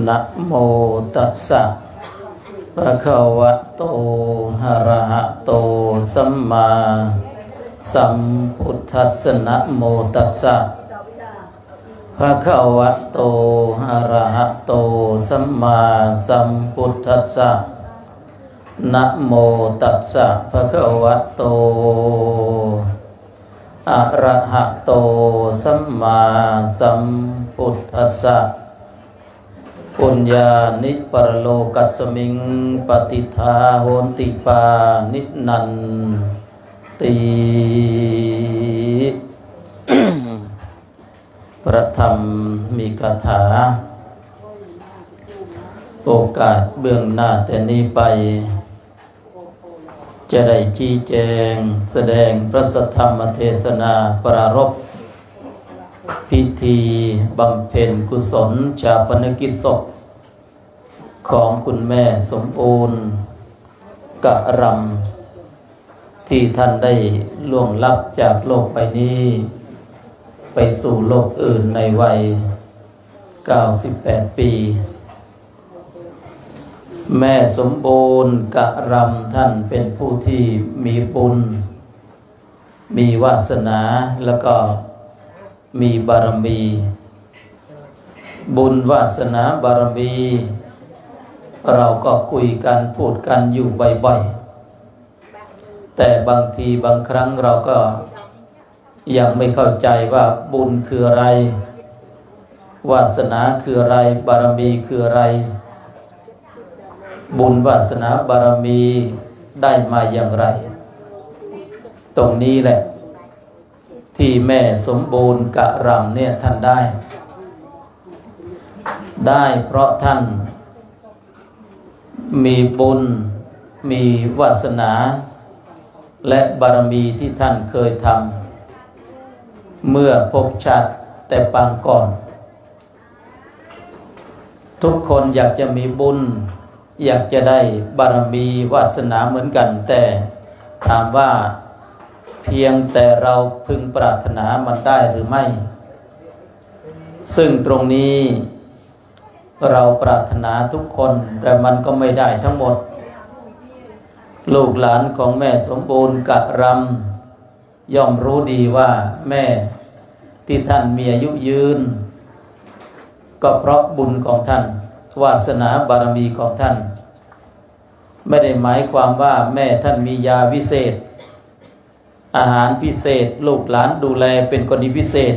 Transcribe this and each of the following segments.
นะโมตัสสะภะคะวะโตอะระหะโตสัมมาสัมพุทธัสสะนะโมตัสสะภะคะวะโตอะระหะโตสัมมาสัมพุทธัสสะนะโมตัสสะภะคะวะโตอะระหะโตสัมมาสัมพุทธัสสะปุญญานิปรโลกัสสมิงปฏิทาโหนติปานินันติพระธรรมมีคาถาโอกาสเบื้องหน้าแต่นี้ไปจะได้ชี้แจงแสดงพระสัทธรรมเทศนาปรารภพิธีบำเพ็ญกุศลชาปนกิจศพของคุณแม่สมบูรณ์กะรำที่ท่านได้ล่วงลับจากโลกใบนี้ไปสู่โลกอื่นในวัย98 ปีแม่สมบูรณ์กะรำท่านเป็นผู้ที่มีบุญมีวาสนาแล้วก็มีบารมีบุญวาสนาบารมีเราก็คุยกันพูดกันอยู่บ่อยๆแต่บางทีบางครั้งเราก็ยังไม่เข้าใจว่าบุญคืออะไรวาสนาคืออะไรบารมีคืออะไรบุญวาสนาบารมีได้มาอย่างไรตรงนี้แหละที่แม่สมบูรณ์กะรำเนี่ยท่านได้เพราะท่านมีบุญมีวาสนาและบารมีที่ท่านเคยทำเมื่อภพชาติแต่ปางก่อนทุกคนอยากจะมีบุญอยากจะได้บารมีวาสนาเหมือนกันแต่ถามว่าเพียงแต่เราพึงปรารถนามันได้หรือไม่ซึ่งตรงนี้เราปรารถนาทุกคนแต่มันก็ไม่ได้ทั้งหมดลูกหลานของแม่สมบูรณ์กะรำย่อมรู้ดีว่าแม่ที่ท่านมีอายุยืนก็เพราะบุญของท่านวาสนาบารมีของท่านไม่ได้หมายความว่าแม่ท่านมียาวิเศษอาหารพิเศษลูกหลานดูแลเป็นกรณีพิเศษ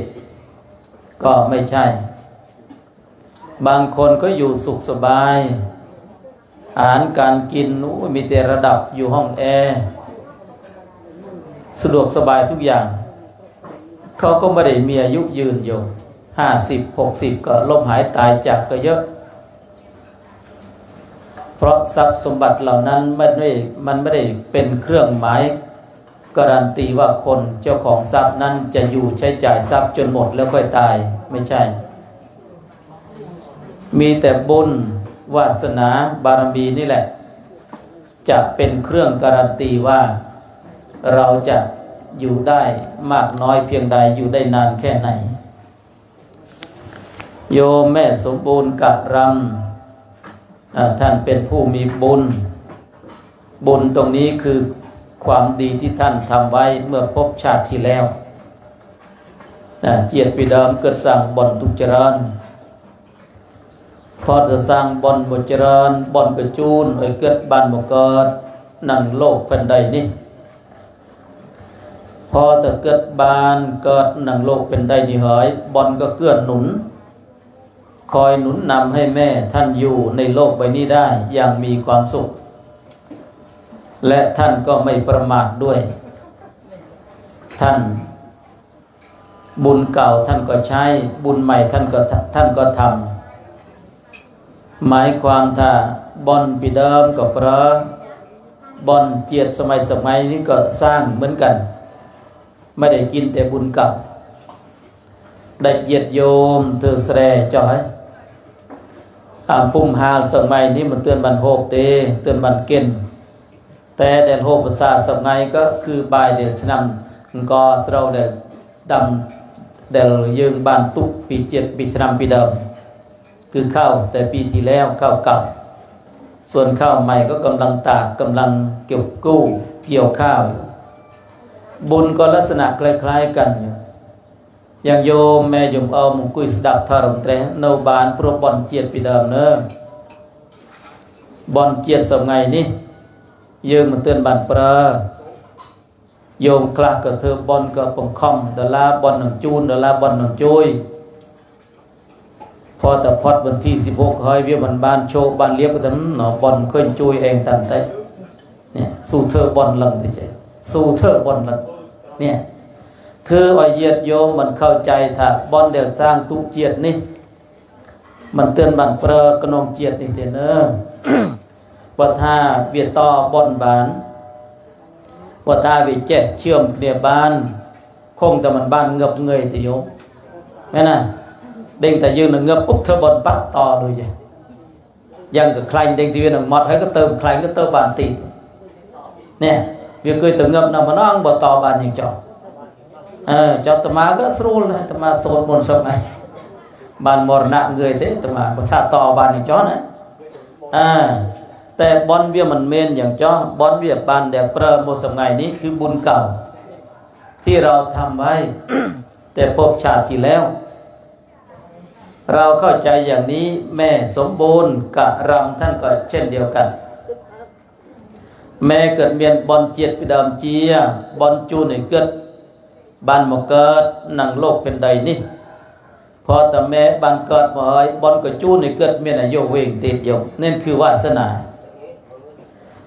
ก็ไม่ใช่บางคนก็อยู่สุขสบายอาหารการกินมีแต่ระดับอยู่ห้องแอร์สะดวกสบายทุกอย่างเขาก็ไม่ได้มีอายุยืนอยู่50-60ก็ล้มหายตายจากก็เยอะเพราะทรัพย์สมบัติเหล่านั้นมันไม่ได้เป็นเครื่องหมายการันตีว่าคนเจ้าของทรัพย์นั้นจะอยู่ใช้จ่ายทรัพย์จนหมดแล้วค่อยตายไม่ใช่มีแต่บุญวาสนาบารมีนี่แหละจะเป็นเครื่องการันตีว่าเราจะอยู่ได้มากน้อยเพียงใดอยู่ได้นานแค่ไหนโยมแม่สมบูรณ์กะรำท่านเป็นผู้มีบุญตรงนี้คือความดีที่ท่านทำไว้เมื่อพบชาติที่แล้วเจียดปีเดิมเกิดสร้างบ่อนทุกเจริญพอจะสร้างบ่อนบ่เจริญบ่อนกระจูนเกิดบ้านบ่เกิดนั่งโลกแผ่นใดนี่พอจะเกิดบ้านเกิดนั่งโลกเป็นใดนี่เหยบ่อนก็เกื้อหนุนคอยหนุนนำให้แม่ท่านอยู่ในโลกใบนี้ได้อย่างมีความสุขและท่านก็ไม่ประมาทด้วยท่านบุญเก่าท่านก็ใช้บุญใหม่ท่านก็ทำหมายความถ้าบ่อนปีเดิมก็เพราะบ่อนเจียดสมัยนี้ก็สร้างเหมือนกันไม่ได้กินแต่บุญเก่าได้เยียดโยมเธอแสดงจ่อยปุ่มหาสมัยนี้มันเตือนบันโฮกเตเตือนบันเก่นแต่เดลโฮภาษาสมัยก็คือบายเดลชนำก็เราเดลดำเดลยืงบานตุกปีเจ็ดปีชนำปีเดิม ค คือข้าวแต่ปีที่แล้วข้าวเก่าส่วนข้าวใหม่ก็กำลังตากกำลังเกี่ยวข้าวอยู่บุญก็ลักษณะคล้ายๆกันอยู่อย่างโยมแม่โยมเอามุงกุยสดับทารมเตรโนบานโปรบอนเจียดปีเดิมเนอบอนเจียดสมัยนี้ยืมมันเตือนบันเปรโยมคลากับเธอบอนกับปงคอมเดลาบอนหนังจูนเดลาบอนหนังจุยพอแต่พอดวันที่16เฮ้ยเวียมันบานโชว์บานเลี้ยบกันหนอบอนเคยจุยเองตันเต้เนี่ยสู้เธอบอนลังที่ใจสู้เธอบอนลังเนี่ยคืออ้อยเยียดโยมมันเข้าใจถ้าบอนเดียวสร้างตุเจียดนี่มันเตือนบันเปรกนองเจียดนี่เถอะเนอะว่าถ้าเวียต่อบอนบานว่าถ้าเวียแจ๊เชื่อมเดียบานคงแต่มันบานเงบเงยติโยมแม่น่ะเด้งแต่ยืนเงบปุ๊บเธอบอนปักต่อเลยจ้ะยังกับใครเด้งที่เวียนหมดให้ก็เติมใครก็เติมบานตีเนี่ยเวียเคยเติมเงบนำมาน้องบ่ต่อบานอย่างจอcho tụi má có sưu này tụi má sốt một sập này bàn mòn nặng người thế tụi má có thả to bàn này chó nàyแต่บอนเบี้ยมันเมนอย่างจ้อบอนเบี้ยปานเดียเปรโมสมัยนี้คือบุญเก่าที่เราทำไว้ แต่พบชาติที่แล้วเราเข้าใจอย่างนี้แม่สมบูรณ์กะรำท่านก็เช่นเดียวกันแม่เกิดเมียนบอนเจียดไปดามเจียบอนจูนให้เกิดบ้านมาเกิดหนังโลกเป็นใดนี่พอแต่แม่บ้านเกิดมาเฮ้ยบอนก็จูนให้เกิดเมียนอายุเวงติดอยู่นั่นคือวาสนา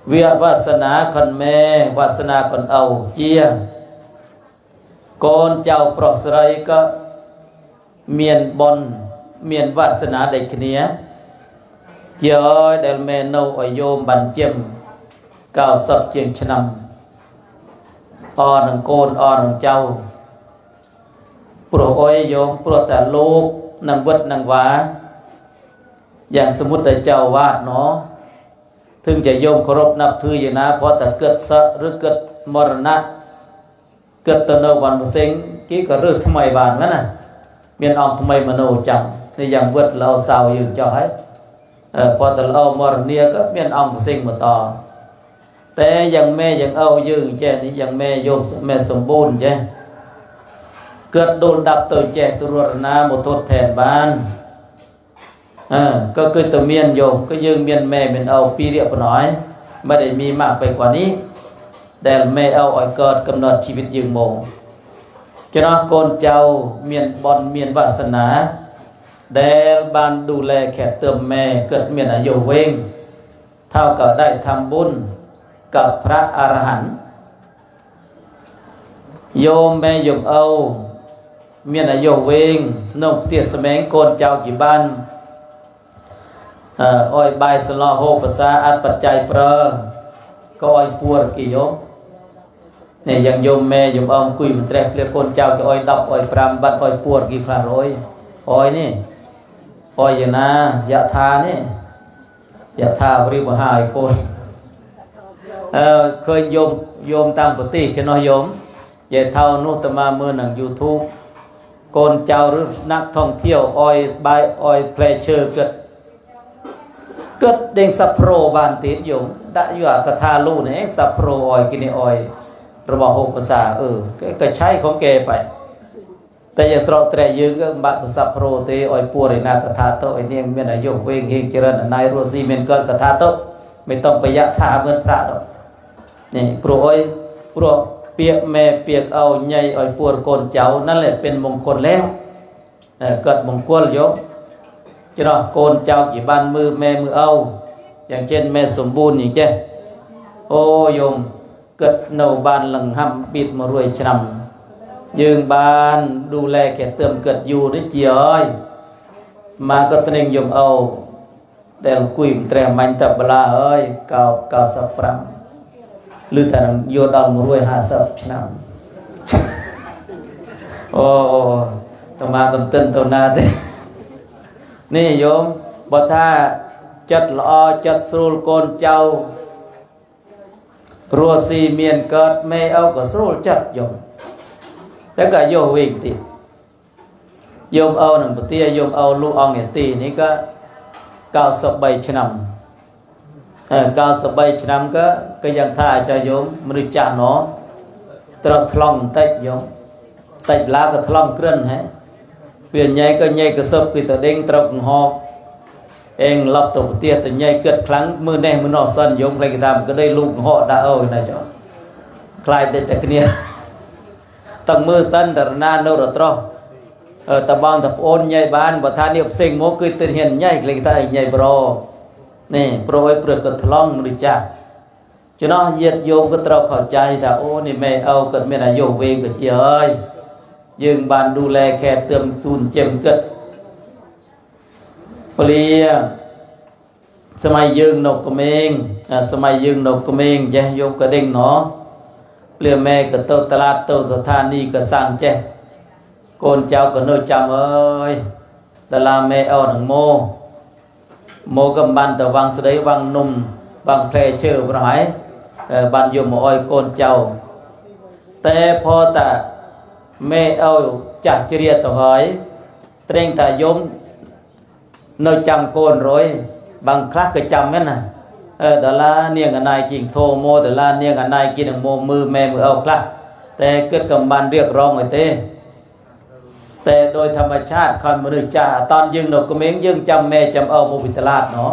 เวียวาสนาคนแม่วาสนาคนเอาเจียโกนเจ้าปลอกสไรก็เมียนบอนเมียนวาสนาได้ขเนียเจ้าเดลแม่โนอโยมบันเจมก้าวสับเจียงชนำอ่อนโกนอ่อนเจ้าโปรโอยโยมโปรแต่ลูกนางวัดนางวาอย่างสมมุติแต่เจ้าวาดเนาะถึงจะโยมเคารพนับถืออย่างนะเพราะแต่เกิดสะหรือเกิดมรณะเกิดตโนวันมุสิงกี้ก็เรื่องทำไมบานนั้นน่ะเมียนออกทำไมมโนจังในอย่างวัดเราสาวอยู่เจ้าให้พอแต่เรามรณีก็เมียนออกมุสิงมาต่อแต่ยังแม่ยังเอายืงแจ้นี่ยังแม่โยมแม่สมบูรณ์แจ้เกิดโดนดับตัวแจ้ตัวรณาหมดทดแทนบ้านก็คือตัวเมียนโยมก็ยืงเมียนแม่เป็นเอาปีเรียบน้อยไม่ได้มีมากไปกว่านี้แต่แม่เอาอ่อยเกิดกำหนดชีวิตยืงโมจะน้องโกนเจ้าเมียนบอนเมียนวาสนาแดลบานดูแลแขกเติมแม่เกิดเมียนอายุเวงเท่ากับได้ทำบุญกับพระอรหันต์โยมแม่โยมเอาเมียนอายุเวงนกเตี้ยสมังโกนเจ้ากี่บ้านอ้อยใบสลอโหภาษาอัดปัจจัยเปรก็อ้อยปัวกี่โยมเนี่ยอย่างโยมแม่โยมเอาคุยมันแตกเรียกโกนเจ้าก็อ้อยดับอ้อยปรามบัดอ้อยปัวกี่คราร้อยอ้อยนี่อ้อยอย่างน่ะยะธานี่ยะธาบริบหายโกนเคยโยมตามปกติแค่น้อยโยมใหญ่เท่านุตมาเมื่อหนัง YouTube โกนเจ้าหรือนักท่องเที่ยวอ้อยใบอ้อยเพลเชอร์เกิดเด้งสัพโปรบานติดโยมได้อยู่อัตถาลูเนี่ยสัพโปรอ้อยกินอ้อยระบอกหกภาษาก็ใช้ของแกไปแต่อย่าสระแต่ยืงก็บัตรสัพโปรเตอ้อยปัวในนากถาโตไอเนี่ยเป็นอายุเวงเฮงเจริญนายรัวซีเมนเกิดกถาโตไม่ต้องไปยะถาเหมือนพระหรอกนี่โปรอ้อยโปรเปียกแม่เปียกเอาใหญ่อ้อยปัวโกนเจ้านั่นแหละเป็นมงคลแล้วเกิดมงคลโยมจะเนาะโกนเจ้ากี่บ้านมือแม่มือเอาอย่างเช่นแม่สมบูรณ์อย่างเช่นโอ้โยมเกิดเนาบ้านหลังห้ำปิดมารวยชนำยืงบ้านดูแลแก่เติมเกิดอยู่ได้เจียอยมาก็ตนึงโยมเอาแต่คุยแต่มันตับบลาเอ้ยเก่าสับปรำหรือแต่โยดเอามารวย50 ชนำโอ้ต่อมาตำเต้นตัวนาเต้นี่โยมบ่ท่าจัดละอจัดสูลโกนเจ้ารัวซีเมียนเกิดแม่เอาก็สูลจัดโยมแล้วก็โยวิ่งติโยมเอาหนึ่งปฏิโยมเอาลูกอองเงตีนี่ก็ 93ឆ្នាំ93ឆ្នាំក៏យ៉ាងថាចុះយោមមនុស្សចាស់ណោត្រូវថ្លង់បន្តិចយោមតិចឡាក៏ថ្លង់គ្រិនហ៎វាញ៉ៃក៏ញ៉ៃកសឹបគឺតដេងត្រូវកង្ហកអេងឡប់ទៅប្រទេសទៅញ៉ៃគិតខ្លាំងមើលនេះមើលនោះសិនយោមផ្លេចគេថាក៏ដីលូកកង្ហកដាក់អូយណាចុះខ្លាយតែគ្នាទាំងមើលសិនតរណានៅរត្រោះតបងតប្អូនញ៉ៃបានបើថានេះផ្សេងមកគឺទៅហ៊ានញ៉ៃគេថាញ៉ៃប្រនេះព្រោះឲ្យព្រឹកក៏ថ្លង់មនុស្សចាស់ចំណោះញាតិយោមក៏ត្រូវเข้าใจថាអូនេះម៉ែឪក៏មានអាយុវែងក៏ជាហើយយើងបានดูแลแค่เติมទូនចិញ្ចឹមគិតពលាសម័យយើងនៅក្មេងសម័យយើងនៅក្មេងចេះយោមក៏ដេញណោព្រាម៉ែក៏ទៅតឡាតទៅស្ថានីយ៍ក៏សាំងចេះកូនចៅក៏នៅចាំអើយតឡាម៉ែឪនឹងមកកំបានទៅវាំងស្ដីវាំងនំវាំងផ្លែឈើប្រហែលបានយកមកឲ្យកូនចៅតែพอតាម៉ែឪចាស់ជ្រាទៅហើយត្រេងតាយំនៅចាំកូនរយបានខ្លះក៏ចាំមែនណាដុល្លារនាងអណៃជីងធោមកដុល្លារនាងអណៃជីនឹងមកមើលម៉ែមើលឪខ្លះតែគិតកំបានរៀបរងអីទេតែโดยธรรมชาติคนមនុស្សចាស់តនយើងនៅក្មេងយើងចាំម៉ែចាំឪមកពីតឡាតណោះ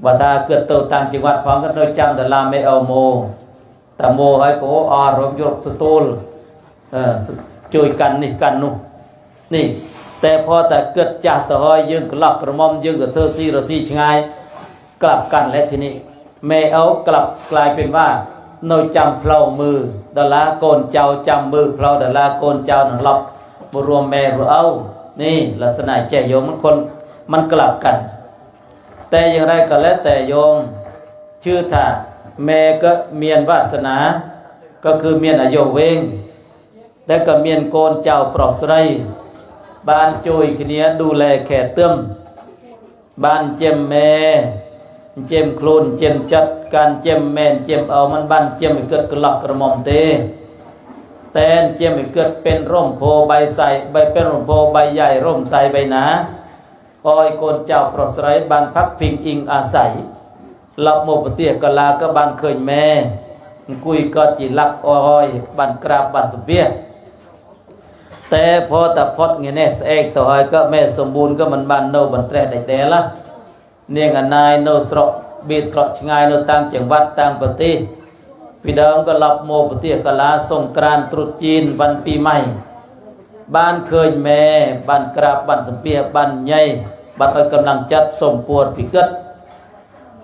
បើថាគិតទៅតាមជីវិតផងក៏នៅចាំដុល្លារម៉ែឪមកតែមកហើយក៏អររំយកស្ទូលជួយកាន់នេះកាន់នោះនេះតែพอតែគិតចាស់ទៅហើយយើងក្លាប់ក្រមុំយើងទៅធ្វើស៊ីរស៊ីឆ្ងាយក្លាប់កាន់លែทีนี้ម៉ែឪក្លាប់กลายเป็นว่าនៅចាំផ្លូវមើលដុល្លារកូនចៅចាំមើលផ្លូវដុល្លារកូនចៅនឹងឡប់មករួមម៉ែរឪនេះลักษณะចេះយោមมันក្លាប់កាន់តែយ៉ាងไรក៏แล้วแต่យោមជឿថាម៉ែក៏មានវាសនាក៏គឺមានអាយុវែងតែក៏មានកូនចៅប្រុសស្រីបានជួយគ្នាดูแลแค่เติมបានចិញ្ចឹមម៉ែចិញ្ចឹមខ្លួនចិញ្ចឹមចិត្តការចិញ្ចឹមម៉ែចិញ្ចឹមឪมันបានចិញ្ចឹមឲ្យគិតក្លក់ក្រមុំទេតែចិញ្ចឹមឲ្យគិតเป็นร่มโพใบใสใบเป็นร่มโพใบใหญ่ร่มใสใบหนาអោយកូនចៅប្រុសស្រីបានផាក់ភីងអ៊ីងអាស័យឡប់មកប្រទេសកលាក៏បានឃើញម៉ែអង្គុយក៏ជីឡាក់អោយបានក្រាបបានសុភាតែพอតែផុតថ្ងៃនេះស្អែកទៅហើយក៏ម៉ែសម្បូរក៏មិនបាននៅបន្ត្រេះដេដែលណានាងអណាយនៅស្រុកបៀតស្រុកឆ្ងាយនៅតាមจังหวัดតាមប្រទេសពីដើមក៏ឡប់មកប្រទេសកលាសង្ក្រាន្តត្រុតจีนវ៉ាន់ពីម៉ៃបានឃើញម៉ែបានក្រាបបានសុភាបានញ៉ៃបានឲ្យកម្លាំងចិត្តសំពួតពីគិត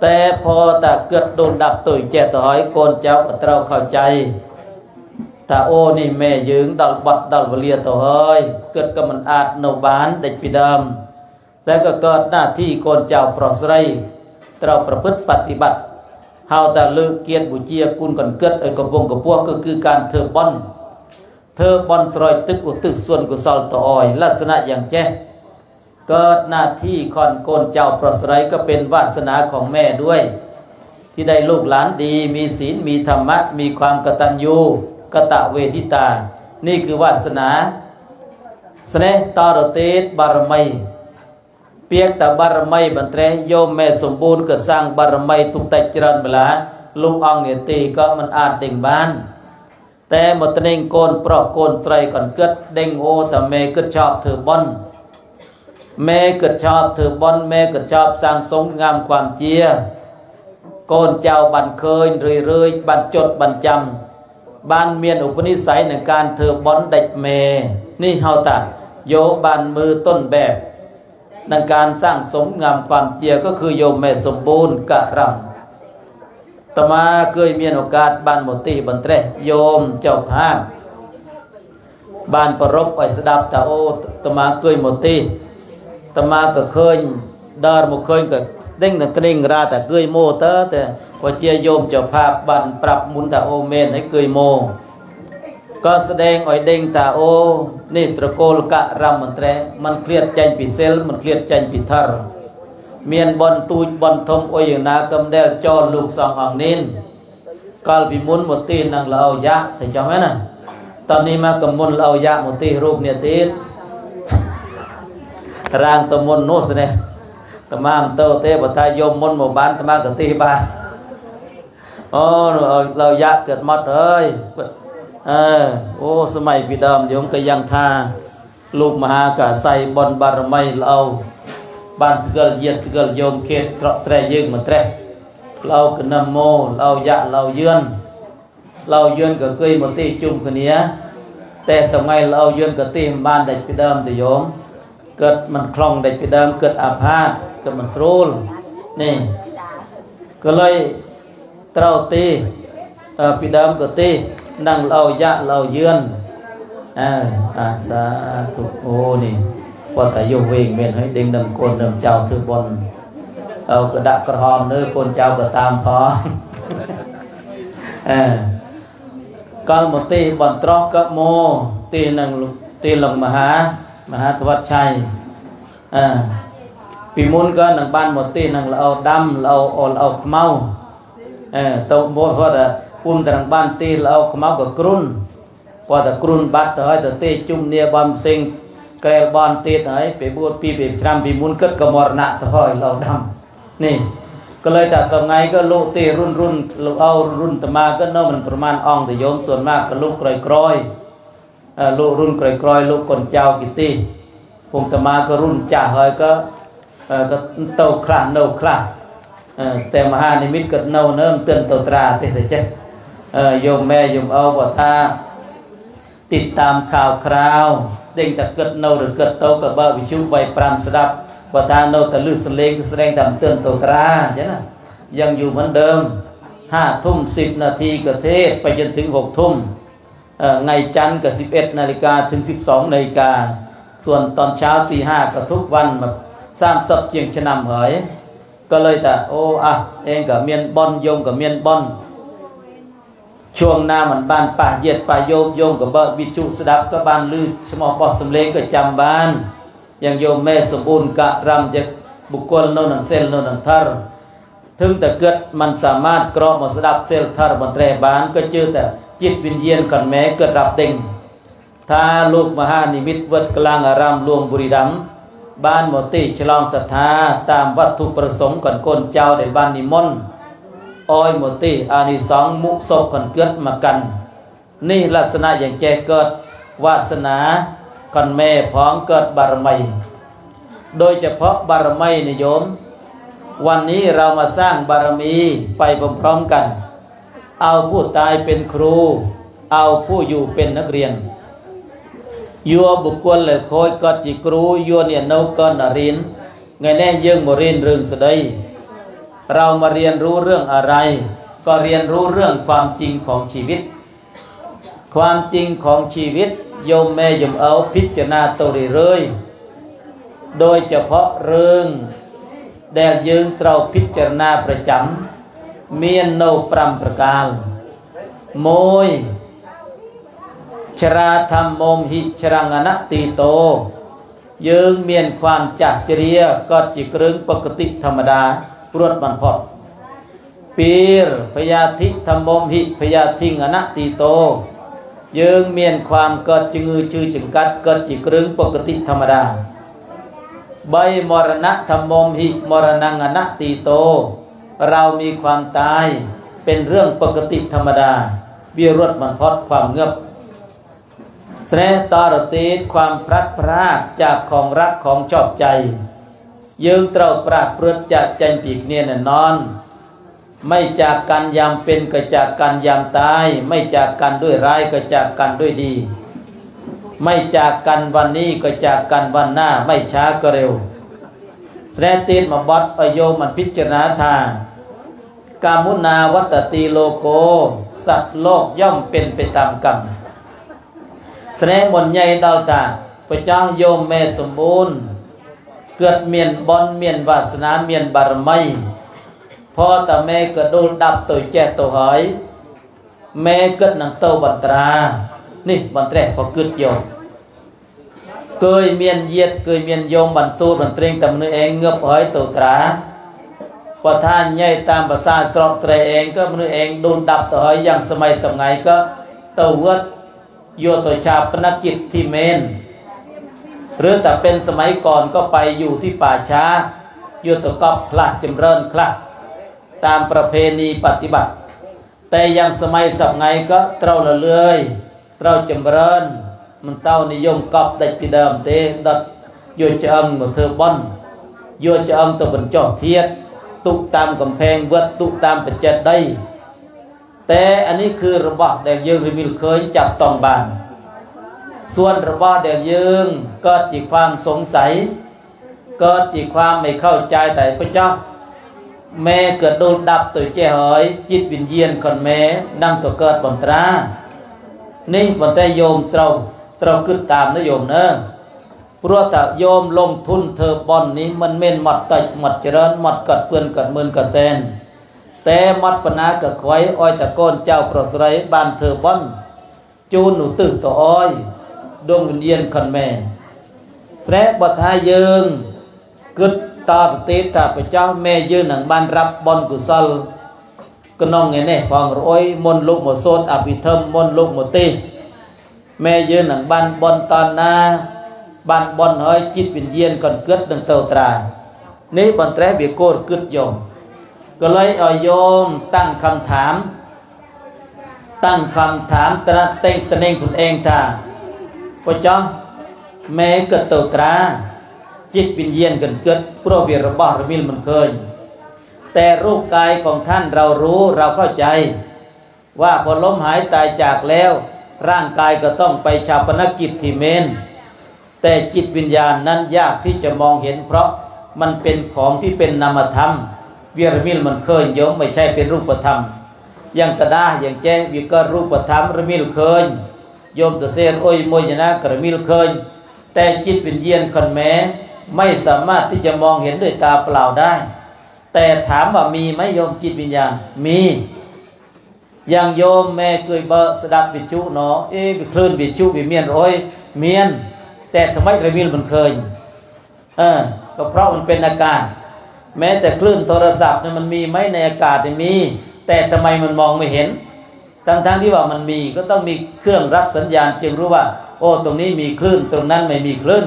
តែพอតែគិតដូនដាប់ទៅចេះទៅហើយកូនចៅក៏ត្រូវเข้าใจថាអូនេះម៉ែយើងដល់បាត់ដល់វេលាទៅហើយគិតក៏មិនអាចនៅបានដាច់ពីដើមតែក៏កើតหน้าที่កូនចៅប្រុសស្រីត្រូវប្រព្រឹត្តបប្រតិបត្តិហៅតែលើកគៀតបុជាគុណកន្គិតឲ្យកំពុងកំពោះគឺការធ្វើបន់ស្រោចទឹកឧទ្ទិសส่วนកុសលទៅអោយลักษณะយ៉ាងចេះកើតหน้าที่ของកូนចៅប្រុសស្រីក៏เป็นวาสนาของแม่ด้วยที่ได้ลูกหลานดีมีศีลมีธรรมะมีความกตัญญูกตเวทิตานี่คือวาสนาស្នេហ៍តរទេតបារមីពាក្យតាបារមីបន្ត្រេះយោមម៉ែសម្បូរក៏សាងបារមីទុកតែច្រើនម្លាលោកអង្គនេតិក៏មិនអាចដេញបានតែមកត្នេងកូនប្រុសកូនស្រីកនគិតដេញអូតាម៉ែគិតចប់ធ្វើបន់ម៉ែគិតចប់ធ្វើបន់ម៉ែគិតចប់សាងសង់ងามความជាកូនចៅបានឃើញរឿយបានចត់បានចាំបានមានឧបនិស្ស័យក្នុងការធ្វើបន់ដាច់ម៉ែនេះហៅថាយោបានមើលต้นแบบในการสร้างสมงามความเจียก็คือโยมแม่สมบูรณ์กะรำตมาเคยมีโอกาสบ้านหมติบันเตรโยมเจ้าภาพบ้านประรบไอสดับตาโอตมาเคยหมติตมาก็เคยดาร์มุเคยก็เด้งตริงราแต่เคยโมเตอแต่พอเจียโยมเจ้าภาพบ้านปรับมุนตาโอเมนให้เคยโมก็แสดงอ้อยเด้งตาโอนี่ตระโกลกะรำมันแตรมันเครียดใจปีเซลมันเครียดใจปีทาร์เมียนบอลตูบอลทมอ้อยอย่างนากำเดลจอลูกสองอ่างนินกาลปีมุนหมดตีนางเรายะถึงจำไหมนะตอนนี้มากำมุนเรายะหมดตีรูปเนี่ยตีร่างตะมุนโน้ตเนี่ย ตมามเตอเตปทายมมนหมู่บ้านตมากตีบ้านโอ้เรายะเกิดมดเอ้ยโอ้สมัยพี่ดอมโยมก็ยังท่าลูกมหากะใส่บนบารมีเราบ้านสกลเยียนสกลโยมเขตตรอกแตรยึงมันแตรเราก็นำโมเรายะเราเยือนก็เคยมาตีจุ่มคนนี้แต่สมัยเราเยือนก็ตีบ้านเด็กพี่ดอมแต่โยมเกิดมันคล่องเด็กพี่ดอมเกิดอาพาธเกิดมันสรูลนี่ก็เลยเต้าตีพี่ดอมก็ตีนั่งเรายะเราเยือนสาธุโอ้นี่พอแต่โยมเวงเมนให้ดึงนำคนนำเจ้าถือบนเอากระดาษกระหอมเนื้อคนเจ้าก็ตามพอก็หมดตีบอนตรอกก็โมตีนังตีหลงมหาธวัชชัยปีมุนก็นังบ้านหมดตีนังเราดำเราอ่อนเราเมาตัวโมเพราะแต่ปุ่มแต่นังบ้านตีเราเมากับกรุ่นพอแต่กรุ่นบัดแต่ให้แต่ตีจุ่มเนียบอมสิงแกลบอลตีให้ไปบวชปีชรามปีมุนเกิดกมรณะแต่ให้เราดำนี่ก็เลยแต่สมัยก็ลูกตีรุ่นลูกเอารุ่นตมาก็น้อมันประมาณอ่องแต่โยมส่วนมากก็ลูกกรอยลูกรุ่นกรอยลูกคนเจ้ากิตีพงตมาก็รุ่นจ่าเฮยก็เต่าคลาเน่าคลาแต่มหานิมิตก็เน่าเนิ่มเตือนเต่าตราเตะเจ๊โยมแม่โยมเอาว่าถ้าติดตามข่าวคราวเด้งแต่เกิดเน่าหรือเกิดเต่ากับบ้าวิชุใบปรามสดับว่าถ้าเน่าแต่ลือแสดงตามเตือนเต่าตราใช่ไหมยังอยู่เหมือนเดิม5 ทุ่ม 10 นาทีก็เทศไปจนถึง6 ทุ่มไงจันทร์ก็11 นาฬิกาถึง12 นาฬิกาส่วนตอนเช้าตี 5ก็ทุกวันแบบสร้างสับเจียงชะนำเหยก็เลยแต่โอ้เองกับเมียนบอนโยมกับเมียนบอนช่วงหน้ามันบ้านป่าเย็ดป่าโยมกับเบอร์วิจุสดับก็บ้านลือสมอปอสำเร็จก็จำบ้านอย่างโยมแม่สมบูรณ์กะรำจากบุคคลโน่นเซลโน่นทารถึงแต่เกิดมันสามารถกรอบมาสดับเซลทารบนแตรบ้านก็เจอแต่จิตวิญญาณขันแม้เกิดรับเด้งถ้าลูกมหานิมิตวัดกลางอารามหลวงบุรีรัมย์บ้านหมดติฉลองศรัทธาตามวัตถุประสงค์ก่อนคนเจ้าในบ้านนิมนต์อ้อยหมดติอานิสงส์มุศพก่อนเกิดมากันนี่ลักษณะอย่างแจเกิดวาสนาก่อนแม่พ้องเกิดบารมีโดยเฉพาะบารมีนิยมวันนี้เรามาสร้างบารมีไปพร้อมๆกันเอาผู้ตายเป็นครูเอาผู้อยู่เป็นนักเรียนยัวบุคคลเลยคอยก็จิครูยัวเนี่ยนก็นรินไงแน่ยังมาเรียนเรื่องสดเรามาเรียนรู้เรื่องอะไรก็เรียนรู้เรื่องความจริงของชีวิตความจริงของชีวิตโยมแม่โยมเอาพิจารณาตัวเลยโดยเฉพาะเรื่องแดดยืงเราพิจารณาประจำเมียนโนปรำประการโมยชราธรรมโมมหิชรังอนัตติโตยืงเมียนความจักจริยก็จิกรึงปกติธรรมดาปรวดมันพอดปีรพยาธิธรรมโมมหิพยาธิงอนัตติโตยืงเมียนความเกิดจึงชื่อจึงกัดเกิดจิกรึงปกติธรรมดาใบมรณะธรรมโมมหิมรณังอนัตติโตเรามีความตายเป็นเรื่องปกติธรรมดาวิรุธมันพอดความเงือบแสดงตอรตีความพลัดพรากจากของรักของชอบใจยืงเต้าปราดเปรื้อจากใจปีกเนียนนอนไม่จากกันยามเป็นก็จากกันยามตายไม่จากกันด้วยร้ายก็จากกันด้วยดีไม่จากกันวันนี้ก็จากกันวันหน้าไม่ช้าก็เร็วแสดงตีนมาบดอโยมันพิจารณาทางกามุนาวัตติโลโกสัตว์โลกย่อมเป็นไปตามกรรมแสดงบนใหญ่ดาวตาพระเจ้าโยมแม่สมบูรณ์เกิดเมียนบอนเมียนวาสนาเมียนบารมีพอแต่แม่เกิดดูดับตัวแจตัวหอยแม่เกิดหนังเต้าบันตรานี่บันแตรพอเกิดโยมเคยเมียนเยียดเคยเมียนโยมบันสูดบันเตรงแต่มือเองเงือบหอยตัวตราพอท่านใหญ่ตามภาษาสระเตรเองก็มือเองดูดับตัวหอยอย่างสมัยไงก็เต้าเวดโยตัวชาปนกิจที่เมนหรือแต่เป็นสมัยก่อนก็ไปอยู่ที่ป่าช้า ยุตกอบคลาดจำเริญคลาดตามประเพณีปฏิบัติแต่ยังสมัยสับไงก็เต้าละเลื่อยเต้าจำเริญมันเต้านิยมกอบได้ปีเดิมเตดัดโยจะอังหมดเธอบอนโยจะอังตัวบนจ่อเทียดตุกตามกำแพงเวดตุกตามปัจจัดได้แต่อันนี้คือระบอบแดงยืงริมิลเคยจับต้องบานส่วนระบอบแดงยืงก็จีความสงสัยก็จีความไม่เข้าใจแต่พระเจ้าแม่เกิดโดนดับตัวเจ้าหอยจิตวิญญาณคนแม่นั่งตัวเกิดบนตรานี่บนแต่โยมเราขึ้นตามนะโยมเนอะเพราะถ้าโยมลงทุนเธอบอนนี้มันเม่นหมดติดหมดเจริญหมดกัดเพื่อนกัดมือกัดแซนแต่มัดปนากับไว้อ้อยตะโกนเจ้าปรสไรบานเธอบอนจูนหนูตื่นตัวอ้อยดวงวิญญาณคนแม่แสดงบัดหายืงกึดตาติตาพระเจ้าแม่ยืนหนังบานรับบอนกุศลก็น้องไงเนี่ยพองร้อยมนลูกหมดโซนอภิธรรมมนลูกหมดตีแม่ยืนหนังบานบอนตอนนาบานบอนเฮ้ยจิตวิญญาณก่อนเกิดดังเต่าตรานี้บอนแตรเบียโกดกึดโยมก็เลยเอาโยมตั้งคำถามตระเต็งตะเน่งคุณเองท่าพระเจ้าแม่เกิดเต่าตราจิตวิญญาณกันเกิดเพราะวิระบาระมิลมันเคยแต่รูปกายของท่านเรารู้เราเข้าใจว่าพอล้มหายตายจากแล้วร่างกายก็ต้องไปชาปนกิจที่เมนแต่จิตวิญญาณนั้นยากที่จะมองเห็นเพราะมันเป็นของที่เป็นนามธรรมวิระมิลมันเคยโยมไม่ใช่เป็นรูปธรรมอย่างกระดาอย่างแจ้งวิกรรูปธรรมระมิลเคยโยมตะเซนโอยโมยนะกระมิลเคยแต่จิตวิญญาณคนแม้ไม่สามารถที่จะมองเห็นด้วยตาเปล่าได้แต่ถามว่ามีไหมโยมจิตวิญญาณมีอย่างโยมแม่เคยเบอสดับวิชุเนาะวิคลื่นวิชุวิเมียนร้อยเมียนแต่ทำไมกระมิลมันเคยก็เพราะมันเป็นอาการแม้แต่คลื่นโทรศัพท์เนี่ยมันมีไหมในอากาศมีแต่ทำไมมันมองไม่เห็นทั้งที่ว่ามันมีก็ต้องมีเครื่องรับสัญญาณจึงรู้ว่าโอ้ตรงนี้มีคลื่นตรงนั้นไม่มีคลื่น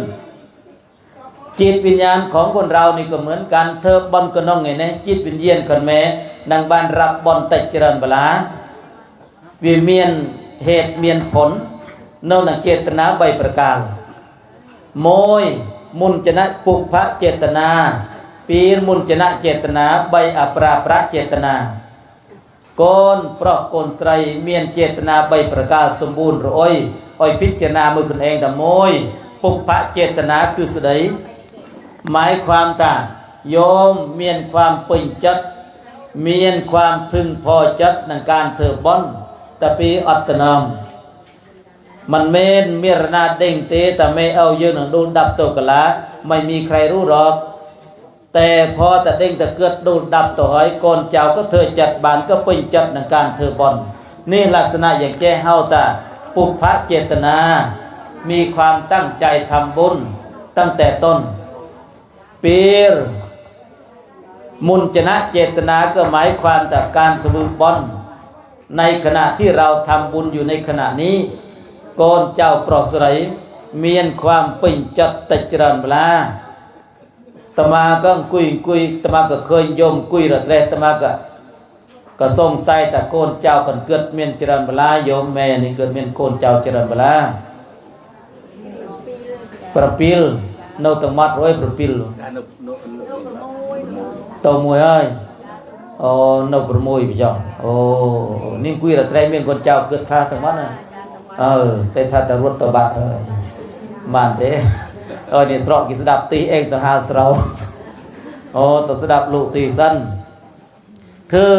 จิตวิญญาณของคนเรานี่ก็เหมือนกันเธอบอนก็น้องไงนะจิตวิญญาณคนแม่นางบานรับบอนแต่เจริญบลาวิเมียนเหตุเมียนผลเน่าหนังเจตนาใบประการโมยมุนจนะปุพะเจตนาปีมุนจนะเจตนาใบอปราประเจตนาโกนเพราะโกนไตรเมียนเจตนาใบประการสมบูรณ์ร้อยพิจารณามือคนเองแต่โมยปุพะเจตนาคือสดายหมายความต่างโยมเมียนความปิ่งจัดเมียนความพึงพอจัดในการเถิบบอนแต่ปีอัตนามมันเมนเมียรนาเด้งเตแต่ไม่เอาเยอะหนังโดนดับตัวกะละไม่มีใครรู้หรอกแต่พอแต่เด้งแต่เกิดโดนดับตัวหอยก่อนเจ้าก็เธอจัดบานก็ปิ่งจัดในการเถิบบอนนี่ลักษณะอย่างแจ้เฮาตาปุพพะเจตนามีความตั้งใจทำบุญตั้งแต่ต้นปีรมุนจนะเจตนาก็หมายความแต่การทำบุญบอนในขณะที่เราทำบุญอยู่ในขณะนี้โกนเจ้าปลอดสไรเมียนความปิ่งจัดติจรันเวลาตมาก็คุยตมาก็เคยโยมคุยระเรตมาก็ส่งใส่แต่โกนเจ้ากันเกิดเมียนจรันเวลาโยมแม่นี่เกิดเมียนโกนเจ้าจรันเวลาประปิลนตมัดร้อยประปิลโตมวยเอ้ยนประมวยพี่จ้านี่คุยระเรเมียนโกนเจ้าเกิดข้าตมัดนะแต่ถ้าแต่รถตบะมันเด้นี่ตรอกกิสดับตีเองต่างหากเราต่อสดับลูกตีสั้นคือ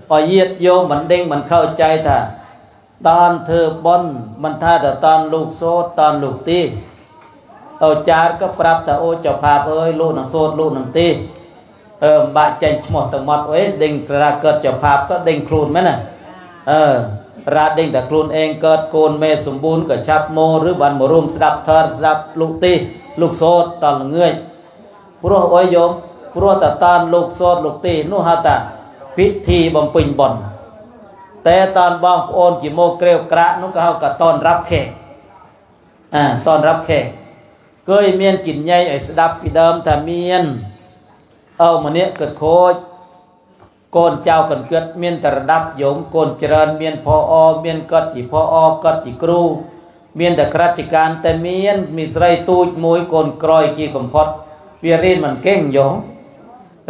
พอเยียดโยมมันเด้งมันเข้าใจถ้าตอนเธอบอนมันท่าแต่ตอนลูกโซดตอนลูกตีเอาจาร์ก็ปรับแต่โอเจ้าภาพลูกหนังโซดลูกหนังตีบะเจนหมดตั้งหมดเด้งกระเกิดเจ้าภาพก็เด้งครูนไหมน่ะราดเด้งแต่ครูนเองเกิดโกนเมสมบูรณ์กับชับโมหรือบันมรุมสดับเธอสดับลูกตีลูกโซดตอนเงยพวกโอยโยมพวกแต่ตอนลูกโซดลูกตีนู่ฮาตาพิธีบำเพ็ญบ่อนแต่ตอนบ้องโอนกี่โมเกลียวกระนุ่งก็เขากับตอนรับแขกตอนรับแขกเคยเมียนกินใหญ่ไอ้สดับปีเดิมแต่เมียน เอามาเนี้ยเกิดโคจโกนเจ้ากันเกิดเมียนตระดับโยมโกนเจริญเมียนพอเมียนกัดจีพอกัดจีครูเมียนแต่ข้าราชการแต่เมียนมีไรตูดมวยโกนกรอยกี่กำพอดเวียเรียนมันเก่งโยม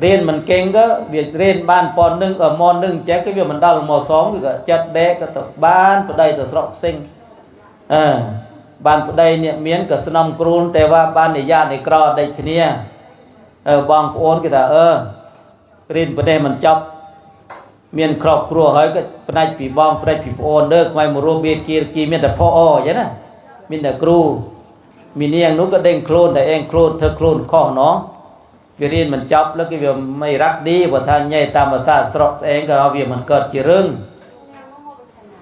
เรียนมันเก่งก็เวียเรียนบ้านปอนหนึ่งมอหนึ่งแจ๊กก็เวียมันดาวมอสองก็จัดแดกก็ตบ้านปะไดตัวสระซิงบ้านปะไดเนี่ยเมียนกับสนามกรูนแต่ว่าบ้านในญาติในกรอได้ทีเนี้ยบางโอนก็แต่เรียนปะไดมันจับเมียนครอบครัวเฮ้ยก็ปนัยปีบองปนัยปีโอนเลิกไม่มาโรเบียกีเมียนแต่พ่ออย่างนั้นมีแต่ครูมีเนียงนู้ก็เด้งโคลนแต่เองโคลนเธอโคลนข้อเนาะวิรินมันจับแล้วก็เวียไม่รักดีว่าท่านใหญ่ตามภาษาสระเองก็เอาเวียมันเกิดจีเรื่อง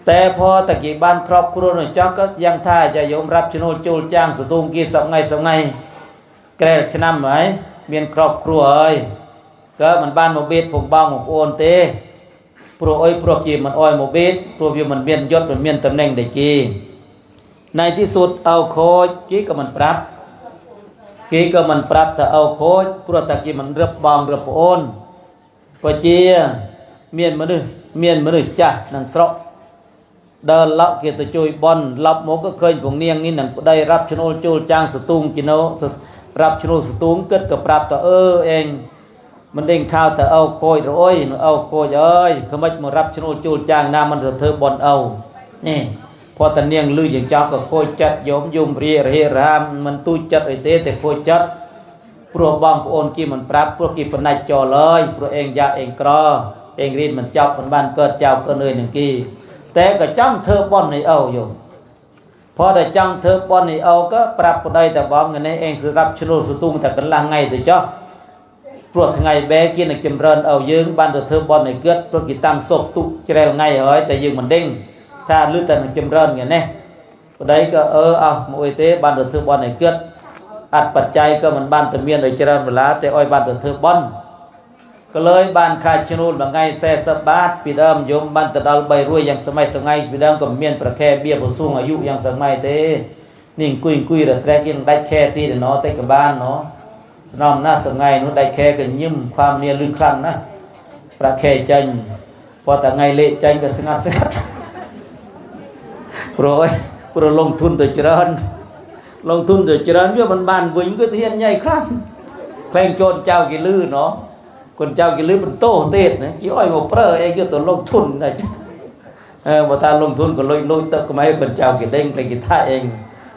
แต่พอตะกี้บ้านครอบครัวหนึ่งจักก็ยังท่าจะยอมรับชนวนจูลจ้างสตูงกีสองไงแกล้ชนะไหมเมียนครอบครัวเอ้ยก็มันบ้านโมบิดผมบ้างผมโอนเตะพวกพวกกีมันอ้อยโมบิดพวกเวียมันเมียนยศมันเมียนตำแหน่งเด็กกีในที่สุดเอาโคกี้ก็มันปรับกีก็มันปรับแต่เอาโคพวกตะกี้มันเรืบบางเรือบโอนก็เจียเมียนมันนึจ้ะนังสระเดินเลาะเกี่ยวกับจุยบอลรับโมก็เคยผงเนียงนี่หนังได้รับชนวนจูลจ้างสตูงกินเอารับชนวนสตูงเกิดกับปรับแต่เองมันเด้งข้าวแต่เอาโคยโอ้ยเอาโคยเอ้ยขมัดมารับชนวนจูลจ้างน้ามันเธอบอลเอานี่พอตะเนียงลืออย่างเจ้าก็โคยจัดโยมยุมเรียเฮรามมันตู้จัดไอเต้แต่โคยจัดพวกบางโอนกี่มันปรับพวกกี่ปนัยจอเลยพวกเองยาเองกรอเองรีนมันจับมันบ้านเกิดเจ้าก็เลยหนึ่งกี่แต่ก็จังเธอบอลในเอาอยู่พอได้จังเธอบอลในเอาก็ปรับได้แต่บางเงินในเองสรับชโลสตุงแต่กันละไงแต่เจ้าพวกไงแบกินในจำเริญเอายืงบ้านเธอบอลในเกิดพวกกี่ตั้งศพตุจะได้ไงเฮ้ยแต่ยืงมันเด้งถ้าลื้อแต่ในจำเริญเงี้ยเนี่ยได้ก็เอาโมยเต้บ้านเธอบอลในเกิดอัดปัจจัยก็มันบ้านตะเมียนในเจริญเวลาแต่อ้อยบ้านเธอบอลก็เลยบ้านคายชนูนบางไงแซ่สบาดปีเดิมโยมบ้านตะดาลใบรวยอย่างสมัยไงปีเดิมก็เมียนประแค่เบี้ยผู้สูงอายุอย่างสมัยเต้นิ่งกุยแต่แรกยังได้แค่ที่เนาะเต้กับบ้านเนาะสนอมหน้าสมัยนู้นได้แค่กันยิ้มความเนี่ยลึกคลั่งนะประแค่จังพอแต่ไงเละจังก็สงัดโปรลงทุนตัวเจริญลงทุนตัวเจริญเพื่อบ้านวิ่งก็เทียนใหญ่ครั้งแข่งโจรเจ้ากี่ลื้อเนาะคนเจ้ากินลืมเป็นโต้เตะนะกี่อ้อยมาเปรย์เองก็ตัวลงทุนนะพอตาลงทุนก็ลอยเตะก็ไม่คนเจ้ากินเด้งไปกินท่าเอง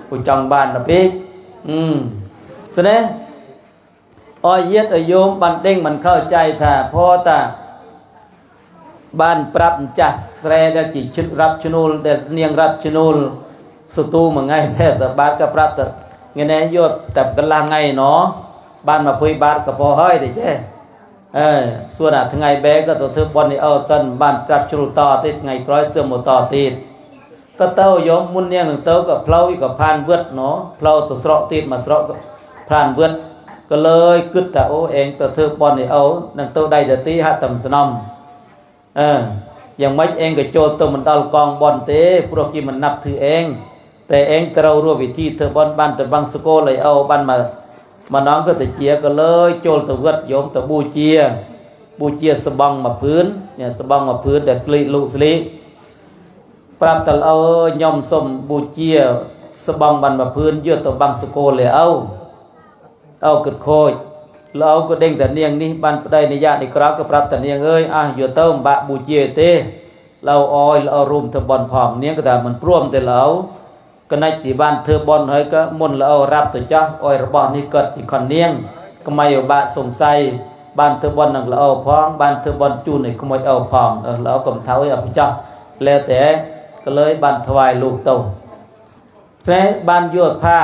ผู้จังบ้านนะพี่แสดงอ้อยเย็ดโยมบันเด้งมันเข้าใจถ้าพอตาบ้านปรับจัดแสดงจิตชุดรับชนูลเด็ดเนียงรับชนูลสตูมันไงแท้แต่บ้านก็ปรับแต่เงี้ยนะโยดแต่กันลางไงเนาะบ้านมาพุยบ้านก็พอเฮ้ยแต่เจ้ส่วนทั้งไงแบกก็ตัวเธอบอลในเอาสันบ้านจับชลุต่อติดไงกร้อยเสื่อมหมดต่อติดก็เต้ายมมุนเนี่ยหนึ่งเต้ากับเพลากับพานเวทเนาะเพลาตัวสระติดมาสระพานเวทก็เลยกึศแต่โอเองตัวเธอบอลในเอาหนึ่งเต้าได้แต่ตีหัดต่ำสนอมอย่างไม่เองก็โจตัวมันดอลกองบอลเต้พวกที่มันนับถือเองแต่เองเรารู้วิธีเธอบอลบ้านแต่บางสโกเลยเอาบ้านมาน้องก็ตะเจียก็เลยโจลตะเวดโยมตะบูเจียสบังมาพื้นเนี่ยสบังมาพื้นแต่สลิลุสลิปรับแต่เอาย่อมสมบูเจียสบังบันมาพื้นเยอะตะบังสโกเลยเอากึดโคยแล้วเอาก็เด้งแต่เนียงนี่บันได้ในญาติในคราวก็ปรับแต่เนียงเอ้ยอยู่เติมบะบูเจียเต้เราอ้อยเรารุมตะบอลผอมเนี้ยก็แต่มันพร่วมแต่เราก็ในจีบ้านเธอบอลเฮ้ยก็มุนเรารับตัวเจ้าอ้อยระบอนี่เกิดจีคอนเนียงก็ไม่เอาบะสงสัยบ้านเธอบอลนั่งเราเอาพองบ้านเธอบอลจูนนี่ก็ไม่เอาพองเราเอากำเท้าเอาเจ้าแล้วแต่ก็เลยบ้านถวายลูกโตแต่บ้านยวดผ้า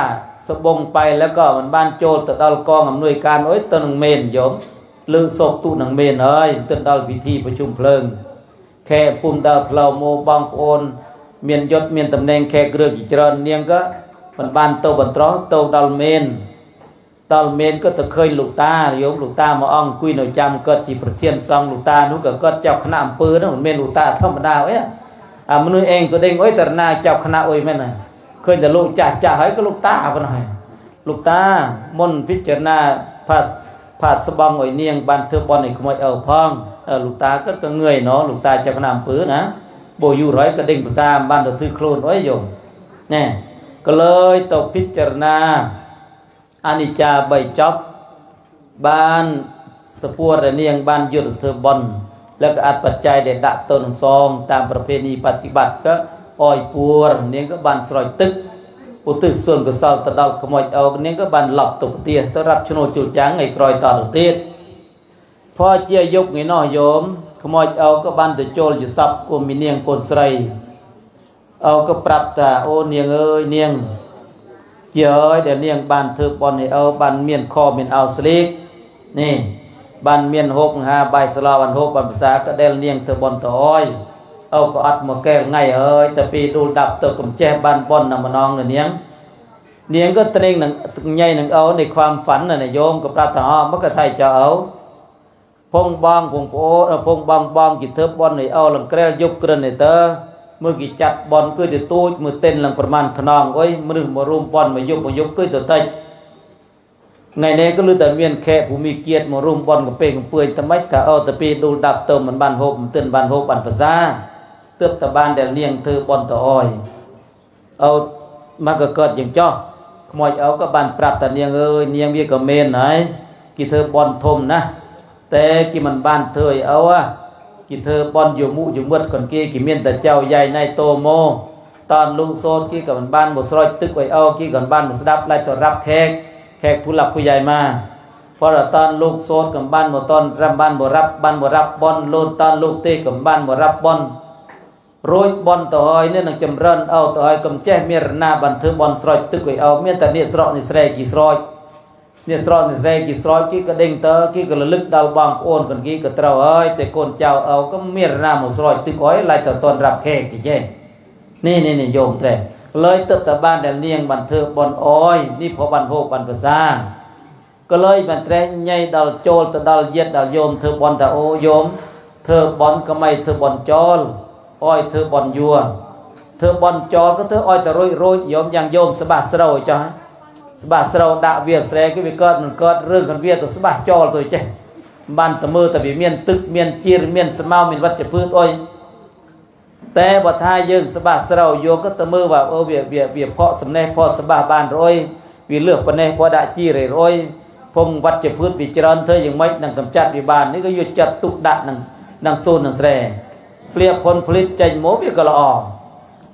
สบงไปแล้วก็มันบ้านโจตดอลกองอำนวยการโอ้ยตัวหนังเมนโยมลือศพตู้หนังเมนเอ้ยตัวดอลวิธีประชุมเพลิงแค่ปุ่มดาวเพลาโมบางโอนเมียนยศเมียนตำแหน่งแขกเรือกิจรเนียงก็มันบ้านโตบันตรอโตดอลเมนก็ตะเคยลูกตาโยมลูกตามาอ่องคุยหน่อยจำก็จีประเทียนซองลูกตานุก็เจ้าคณะอำเภอนั่นมันเมนลูกตาธรรมดาเว้ยมนุษย์เองตัวเด้งโอ้ยแต่นาเจ้าคณะโอ้ยแม่น่ะเคยแต่ลูกจ่าให้ก็ลูกตาไปหน่อยลูกตามนพิจารณาพระ ผาดสบองไอ้เนียงบ้านเธอบอลไอ้ขโมยเอาพองลูกตาก็เงยเนาะลูกตาจะพนามปื้อนะโบอยู่ร้อยก็ดิ่งตามบ้านเราถือโคลนไว้โยมเนี่ยก็เลยตกพิจารณาอนิจจาใบจ็อบบ้านสปัวระเนียงบ้านยุดเธอบอลแล้วก็อัดปัจจัยเด็ดดะต้นซองตามประเพณีปฏิบัติก็อ้อยปัวเนียงก็บ้านสลอยตึกอุตึกส่วนก็สาวตะดาวขโมยเอาเนียงก็บ้านหลับตกเตี้ยต้องรับชโนจุจ้างไอ้กรอยต่อเตี้ยพอเจียยกไงน้อยโยมขโมยเอาก็บ้านตะโจลอยู่ซับกูมีเนียงโกนใส่เอาก็ปรับตาโอเนียงเอ้ยเนียงเจ้ยเดี๋ยวเนียงบ้านเธอบอลให้เอาบ้านเมียนคอเมียนเอาสลิกนี่บ้านเมียนหกหาใบสลาวันหกบ้านภาษาก็เดลเนียงเธอบอลต่อยเอาก็อัดมาแก้ไงเอ้ยแต่ปีดูดับเตอกำแจบ้านบอลนำมานองเนียงก็เตรงหนึ่งใหญ่หนึ่งเอาในความฝันน่ะโยมกับปราถนามักกะไทยจะเอาพงบองพงโป้พงบองกิเธอบอลให้เอาหลังแกล้ยุบกระเนเตอมือกิจัดบอลก็จะตู้มือเต้นหลังประมาณขนองไว้มือมารุมบอลมายุบก็จะเตะไงเนี่ยก็รู้แต่เมียนแค่ผู้มีเกียรติมารุมบอลกับเป่งเปื่อยทำไมถ้าเอาแต่ปีดูดับเติมมันบ้านหกมันเตือนบ้านหกบ้านภาษาเติบตะบ้านเดลเนียงเธอบอลต่ออ้อยเอามาก็เกิดอย่างจ้อขโมยเอาก็บ้านปรับแต่เนียงเอ้ยเนียงเบี้ยกับเมนไหนกิเธอบอลทมนะแต่กิมันบ้านเธอเอาอะกิเธอบอลอยู่มุอยู่มืดคนกี้กิเมียนแต่เจ้าใหญ่ในโตโมตอนลุงโซนกี้กับมันบ้านหมดซอยตึกไว้เอากี้กับบ้านหมดสดับไล่ต่อรับแขกผู้หลักผู้ใหญ่มาพอตอนลูกโซนกับบ้านหมดตอนรับบ้านหมดรับบ้านหมดรับบอลโลนตอนลูกเตะกับบ้านหมดรับบอลโรยบอลต่อหอยเนี่ยนังจำเริญเอาต่อหอยกำแจ้เมียรนาบันเทอบอลซอยตึกไว้เอาเมียแต่เนี่ยสระนี่แสดกี่ซอยเนี่ยสระนี่แสดกี่ซอยกี้ก็เด้งเตอกี้ก็ระลึกดาวบางโอนคนกี้ก็เต้าเอ้ยแต่คนเจ้าเอาก็เมียรนาหมดซอยตึกอ้อยไล่ต่อตอนรับแขกกี่แจ้นี่โยมแต่เลยตึกแต่บ้านเดลเนียงบันเทอบอลอ้อยนี่พอบันโฮบันภาษาก็เลยบันเทใหญ่ดาวโจลตะดาวเย็ดดาวโยมเธอบอลตะโอโยมเธอบอลก็ไม่เธอบอลจอลอ้อยเธอบอลยัวเธอบอลจอลก็เธออ้อยแต่โรยโยมอย่างโยมสบายเสราจ้ะสบายเสราด่าเวียดแสก็ไปเกิดมันเกิดเรื่องกันเวียดตัวสบายจอลตัวเจ้บ้านตะมือตะบีเมียนตึกเมียนจีรเมียนสมาเมียนวัดจะพื้นอ้อยแต่บัดท้ายยืงสบายเสราโยก็ตะมือว่าเวียเพาะสำเนเพาะสบายบ้านร้อยวีเลือกปนเนพอได้จีเรร้อยพงวัดจะพื้นวิจารณ์เธออย่างไม่นังกำจัดวิบาลนี่ก็ยุดจัดตุกดะนังโซนนังแสดเปรียบผลผลิตใจโมวิกละอ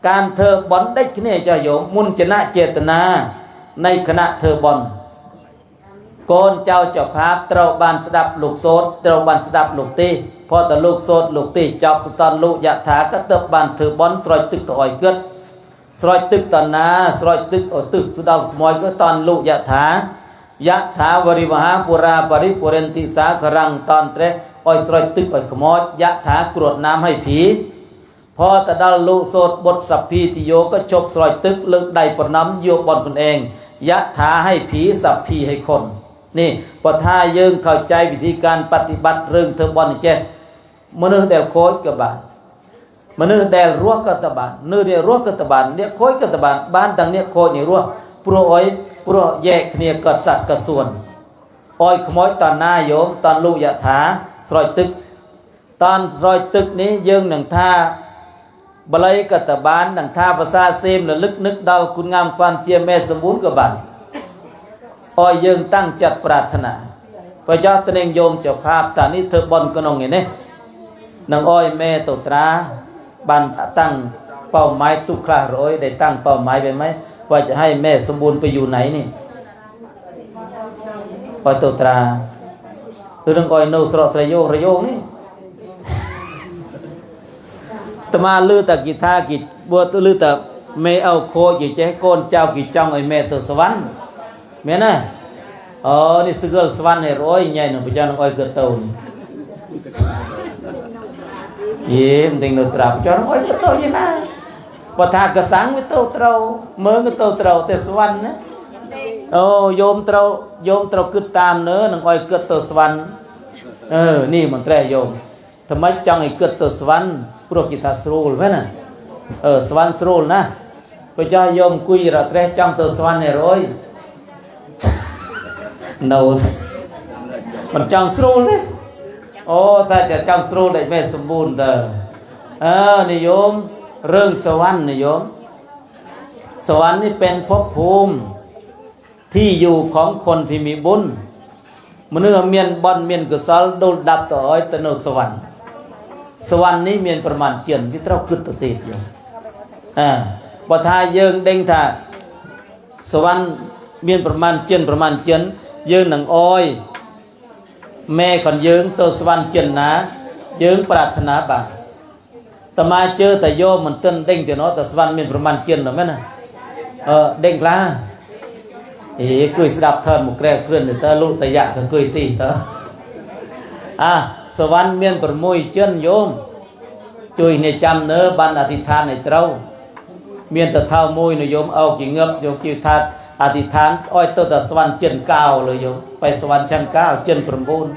การเธอบอลได้ขี้เนี่ยจะโยมมุนชนะเจตนาในคณะเธอบอลโกนเจ้าเจ้าภาพเตาบานสดับลูกโซดเตาบานสดับลูกตีพอแต่ลูกโซดลูกตีจับตอนลูกยะถาก็เติบบานเธอบอลสลอยตึกต่อยเกิดสลอยตึกตอนนาสลอยตึกตึกสุดาวมอยก็ตอนลูกยะถายะถาวริมหาปุราปริปุเรนติสาครังตอนเตะอ้อยสลอยตึกอ้อยขมอดยะถากรวดน้ำให้ผีพอแต่ดาลูโสดบทสัพพีติโยก็ชกสลอยตึกลึกใดปนน้ำโยบอลคนเองยะถาให้ผีสัพพีให้คนนี่พอท่ายืงเข้าใจวิธีการปฏิบัติเรื่องเทอร์บอลเจ็ดมนุษย์เดลโคยกับบานมนุษย์เดลรัวกัตบานเนื้อเดียรัวกัตบานเนี่ยโคยกัตบานบ้านดังเนี่ยโคยเนี่ยรัวโปรอ้อยโปรแยกเนี่ยกัดสัตว์กัดส่วนอ้อยขโมยตอนหน้าโยมตอนลูกยะถาสลอยตึกตอนสลอยตึกนี้ยืงหนังท่าบลัยกัตบานหนังท่าภาษาเซมระลึกนึกดาวคุณงามความเจียแม่สมบูรณ์กับบานอ้อยยืงตั้งจัดปรารถนาพระเจ้าตนเองโยมเจ้าภาพตอนนี้เธอบอลก็นองอย่างนี้นางอ้อยแม่ตตราบันตั้งเป้าหมายตุคลาโรยได้ตั้งเป้าหมายไปไหมว่าจะให้แม่สมบูรณ์ไปอยู่ไหนนี่ปอยตตราตัวนึงอ้อยโนสระระโยงนี่ตมาลือตะกิท่ากิบัวตัวลือตะเมเอาโคอยู่ใจโกนเจ้ากิจ้องไอแม่ตัวสวรรค์เมียนะนี่สกุลสวรรค์ให้ร้อยใหญ่หนึ่งพระเจ้าน้องอ้อยเกิดเต่านี่มันติงโนตราพระเจ้าน้องอ้อยเกิดเต่าอย่างนั้นพอทากระสังวิโตเต่าเมื่อก็เต่าแต่สวรรค์นะโยมเต่าเกิดตามเนื้อน้องอ้อยเกิดเต่าสวรรค์นี่มันแตรโยมทำไมจังไอ้เกิดเต่าสวรรค์พวกกิตาสโรลไหมนะสวรรค์สโรลนะพระเจ้าโยมคุยระแตรจังเต่าสวรรค์ให้ร้อยโน มันจังสรูเลยโอ้ถ้าจะจังสรูได้แม่สมบูรณ์เด้อนิยมเรื่องสวรรค์นิยมสวรรค์นี่เป็นภพภูมิที่อยู่ของคนที่มีบุญมนุษย์เมียนบอนเมียนกุศลดูดับต่ออ้อยตโนสวรรค์สวรรค์นี้เมียนประมาณเจียนที่เราคิดตัวติดอยู่พอทายยืงเด้งท่าสวรรค์เมียนประมาณเจียนยืงหนังอ้อยแม่คนยืงตัวสวรรค์เจียนนะยืงปรารถนาบางแต่มาเจอแต่โยมมันเต้นเด้งแต่เนาะแต่สวรรค์เมียนประมาณเจียนหรือไม่นะเด้งกล้าคุยสดับเทินมุกแรกเคลื่อนแต่ลูกแต่ยะแต่คุยตีเถอะสวรรค์เมียนประมุยเจียนโยมจุยในจำเนื้อบันอธิษฐานในเต้าเมียนแต่เท้ามวยในโยมเอากี่เงือบโยมกี่ทัดอธิษฐานอ้อยตัวแต่สวรรค์เจียนเก้าเลยโยมไปสวรรค์ชั้นเก้าเจียนประมูล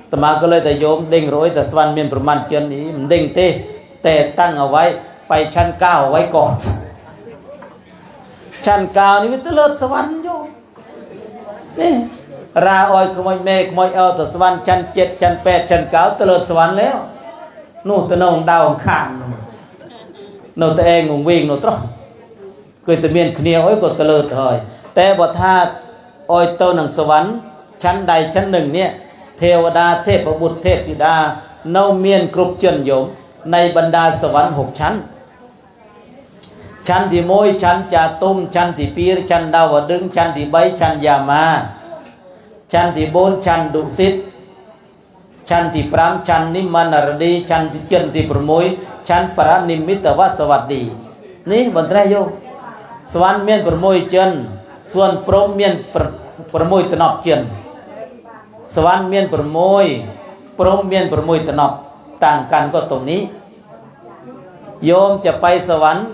แต่มาก็เลยแต่โยมเด้งร้อยแต่สวรรค์เมียนประมาณเจียนนี้มันเด้งเต้แต่ตั้งเอาไว้ไปชั้นเก้าไว้ก่อนชั้นเก้านี่วิตเลิศสวรรค์โยมนี่ราอ้อยขโมยเมฆขโมยเอาแต่สวรรค์ชั้นเจ็ดชั้นแปดชั้นเก้าตเลิศสวรรค์แล้วนู่นตะนงดาวข้างนู่นตะเองงงวิ่งนู่นตรอกเกิดตะเมียนเขียวไอ้ก็ตเลิศเฮยแต่บทธาตุอ้อยโตหนังสวรรค์ชั้นใดชั้นหนึ่งเนี่ยเทวดาเทพบุตรเทพธิดาเนาเมียนกรุบเจียนโยมในบรรดาสวรรค์6 ชั้นชั้นที่โมยชั้นจาตุมชั้นที่ปีรชั้นดาวดึงชั้นที่ใบชั้นยามาชั้นที่โบนชั้นดุสิตชั้นที่พรามชั้นนิมานารดีชั้นที่เจนที่ประมุยชั้นปรานิมิตวสวัสดีนี่บนไตรโยสวรรค์เมียนประมุยเจนส่วนพรหมเมียนประมุยตนอบเจนสวรรค์เมียนประมุยพรหมเมียนประมุยตนอบต่างกันก็ตรงนี้โยมจะไปสวรรค์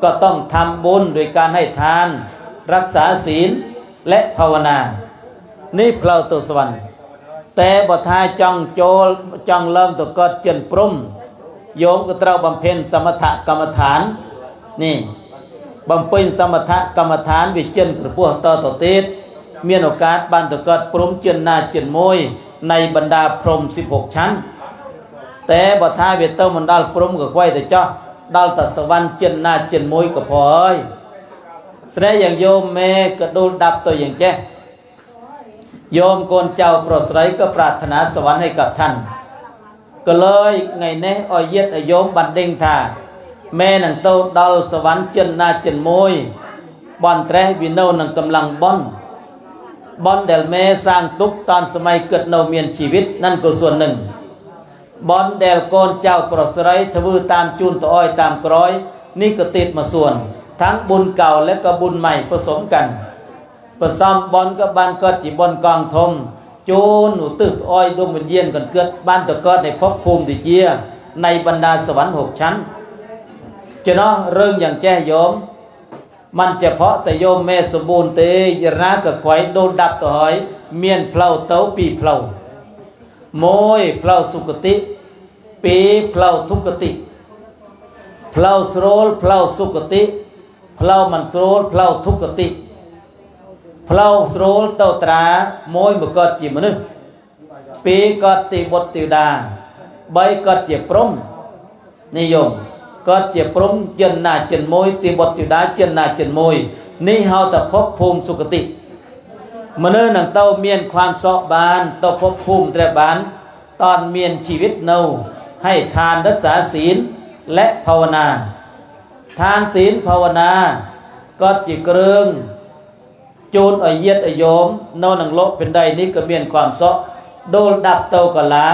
ก็ต้องทำบุญโดยการให้ทานรักษาศีลและภาวนานี่เพลาตัวสวรรค์แต่บทท้ายจ้องเริ่มตัวก็เจนปรุมโยมก็ต้องบำเพ็ญสมถกรรมฐานนี่บำเพ็ญสมถกรรมฐานวิเจนกระพวกต่อติดมีโอกาสบ้านตัวก็ปรุมเจนนาเจนมวยในบรรดาพรหม16 ชั้นแต่บทท้ายเวทเตอร์มันดัลปรุมกับไว้แต่เจ้าดัลตัสวรรค์เจนนาเจนมวยก็พอยแสดงอย่างโยมเมกระดูดับตัวอย่างแจ้โยมโกนเจ้าโปรดไสก็ปรารถนาสวรรค์ให้กับท่านก็เลยไงเน่อ้อยเย็ดโยมบันเด้งท่าแม่นังโตดัลสวรรค์เจนนาเจนมวยบอนแตรวินโนนังกำลังบอนเดลเมสร้างตุกตอนสมัยเกิดโนเมียนชีวิตนั่นก็ส่วนหนึ่งบอนเดลโกนเจ้าโปรดไสทวือตามจูนต่ออ้อยตามกร้อยนี่ก็ติดมาส่วนทั้งบุญเก่าและก็บุญใหม่ผสมกันผสมบอนก็บ้านก็จีบอนกองทมจูนหนูตึกอ้อยดวงวิญญาณกันเกิดบ้านตะก็ในภพภูมิดิเจียในบรรดาสวรรค์6 ชั้นจะเนาะเรื่องอย่างแจ้โยมมันเฉพาะแต่โยมแม่สมบูรณ์เตยรากับไข่โดนดับต่อหอยเมียนเพลาเต้าปีเพลาโมยเพลาสุกติปีเพลาทุกติเพลาสโรลเพลาสุกติเพลามันสโรลเพลาทุกติเพลาสโรลเต้าตราโมยบุกอดจีมนึกปีกอดติบทติดาใบกอดเจ็บปรมนิยมกอดเจ็บปรมเจนนาเจนโมยติบทติดาเจนนาเจนโมยนี่เฮาแต่พบภูมิสุกติมนุษย์นังเต้าเมียนความสอบานเต้าพบภูมิแตรบานตอนเมียนชีวิตเนาให้ทานรักษาศีลและภาวนาทานศีลภาวนาก็จิเกรึงจูนอ้อยเย็ดอ้อยโยมโนนังโลเป็นใดนี้ก็เมียนความสอบโดนดับเต้ากะลา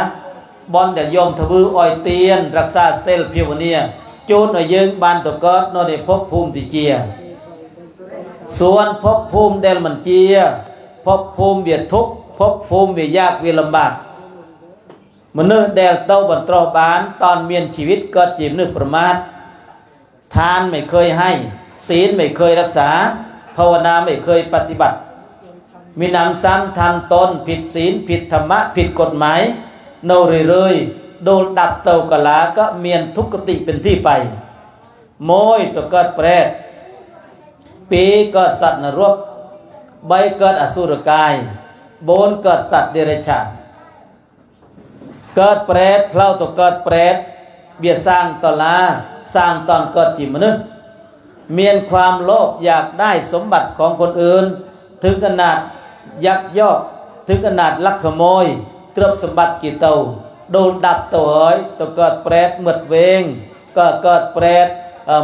บอนเดลโยมทวืออ้อยเตียนรักษาเซลพิวเนียจูนอ้อยเยิงบานตะกอดโนได้พบภูมิติเจียส่วนพบภูมิเดลมันเจียพบภูมิเบียดทุกพบภูมิเบียดยากเวียลำบากมนุษย์เดลเต้าบรรทบานตอนเมียนชีวิตก็จีบนึกประมาททานไม่เคยให้ศีลไม่เคยรักษาภาวนาไม่เคยปฏิบัติมีนำซ้ำทำตนผิดศีลผิดธรรมะผิดกฎหมายโนเรื่อยโดนดับเต้ากะลาก็เมียนทุกขติเป็นที่ไปโมยตัวเกิดเปรตปีเกิดสัตว์นรกใบเกิดอสุรกาย โบนเกิดสัตว์เดรัจฉานเกิดเปรตเพล่าตัวเกิดเปรตเบียดสร้างตลาสร้างตอนเกิดจิมนุษย์มีความโลภอยากได้สมบัติของคนอื่นถึงขนาดยักยอกถึงขนาดลักขโมยทรัพย์สมบัติกี่เตาโดนดับตัวเอ๋ยตัวเกิดเปรตหมดเวงก็เกิดเปรต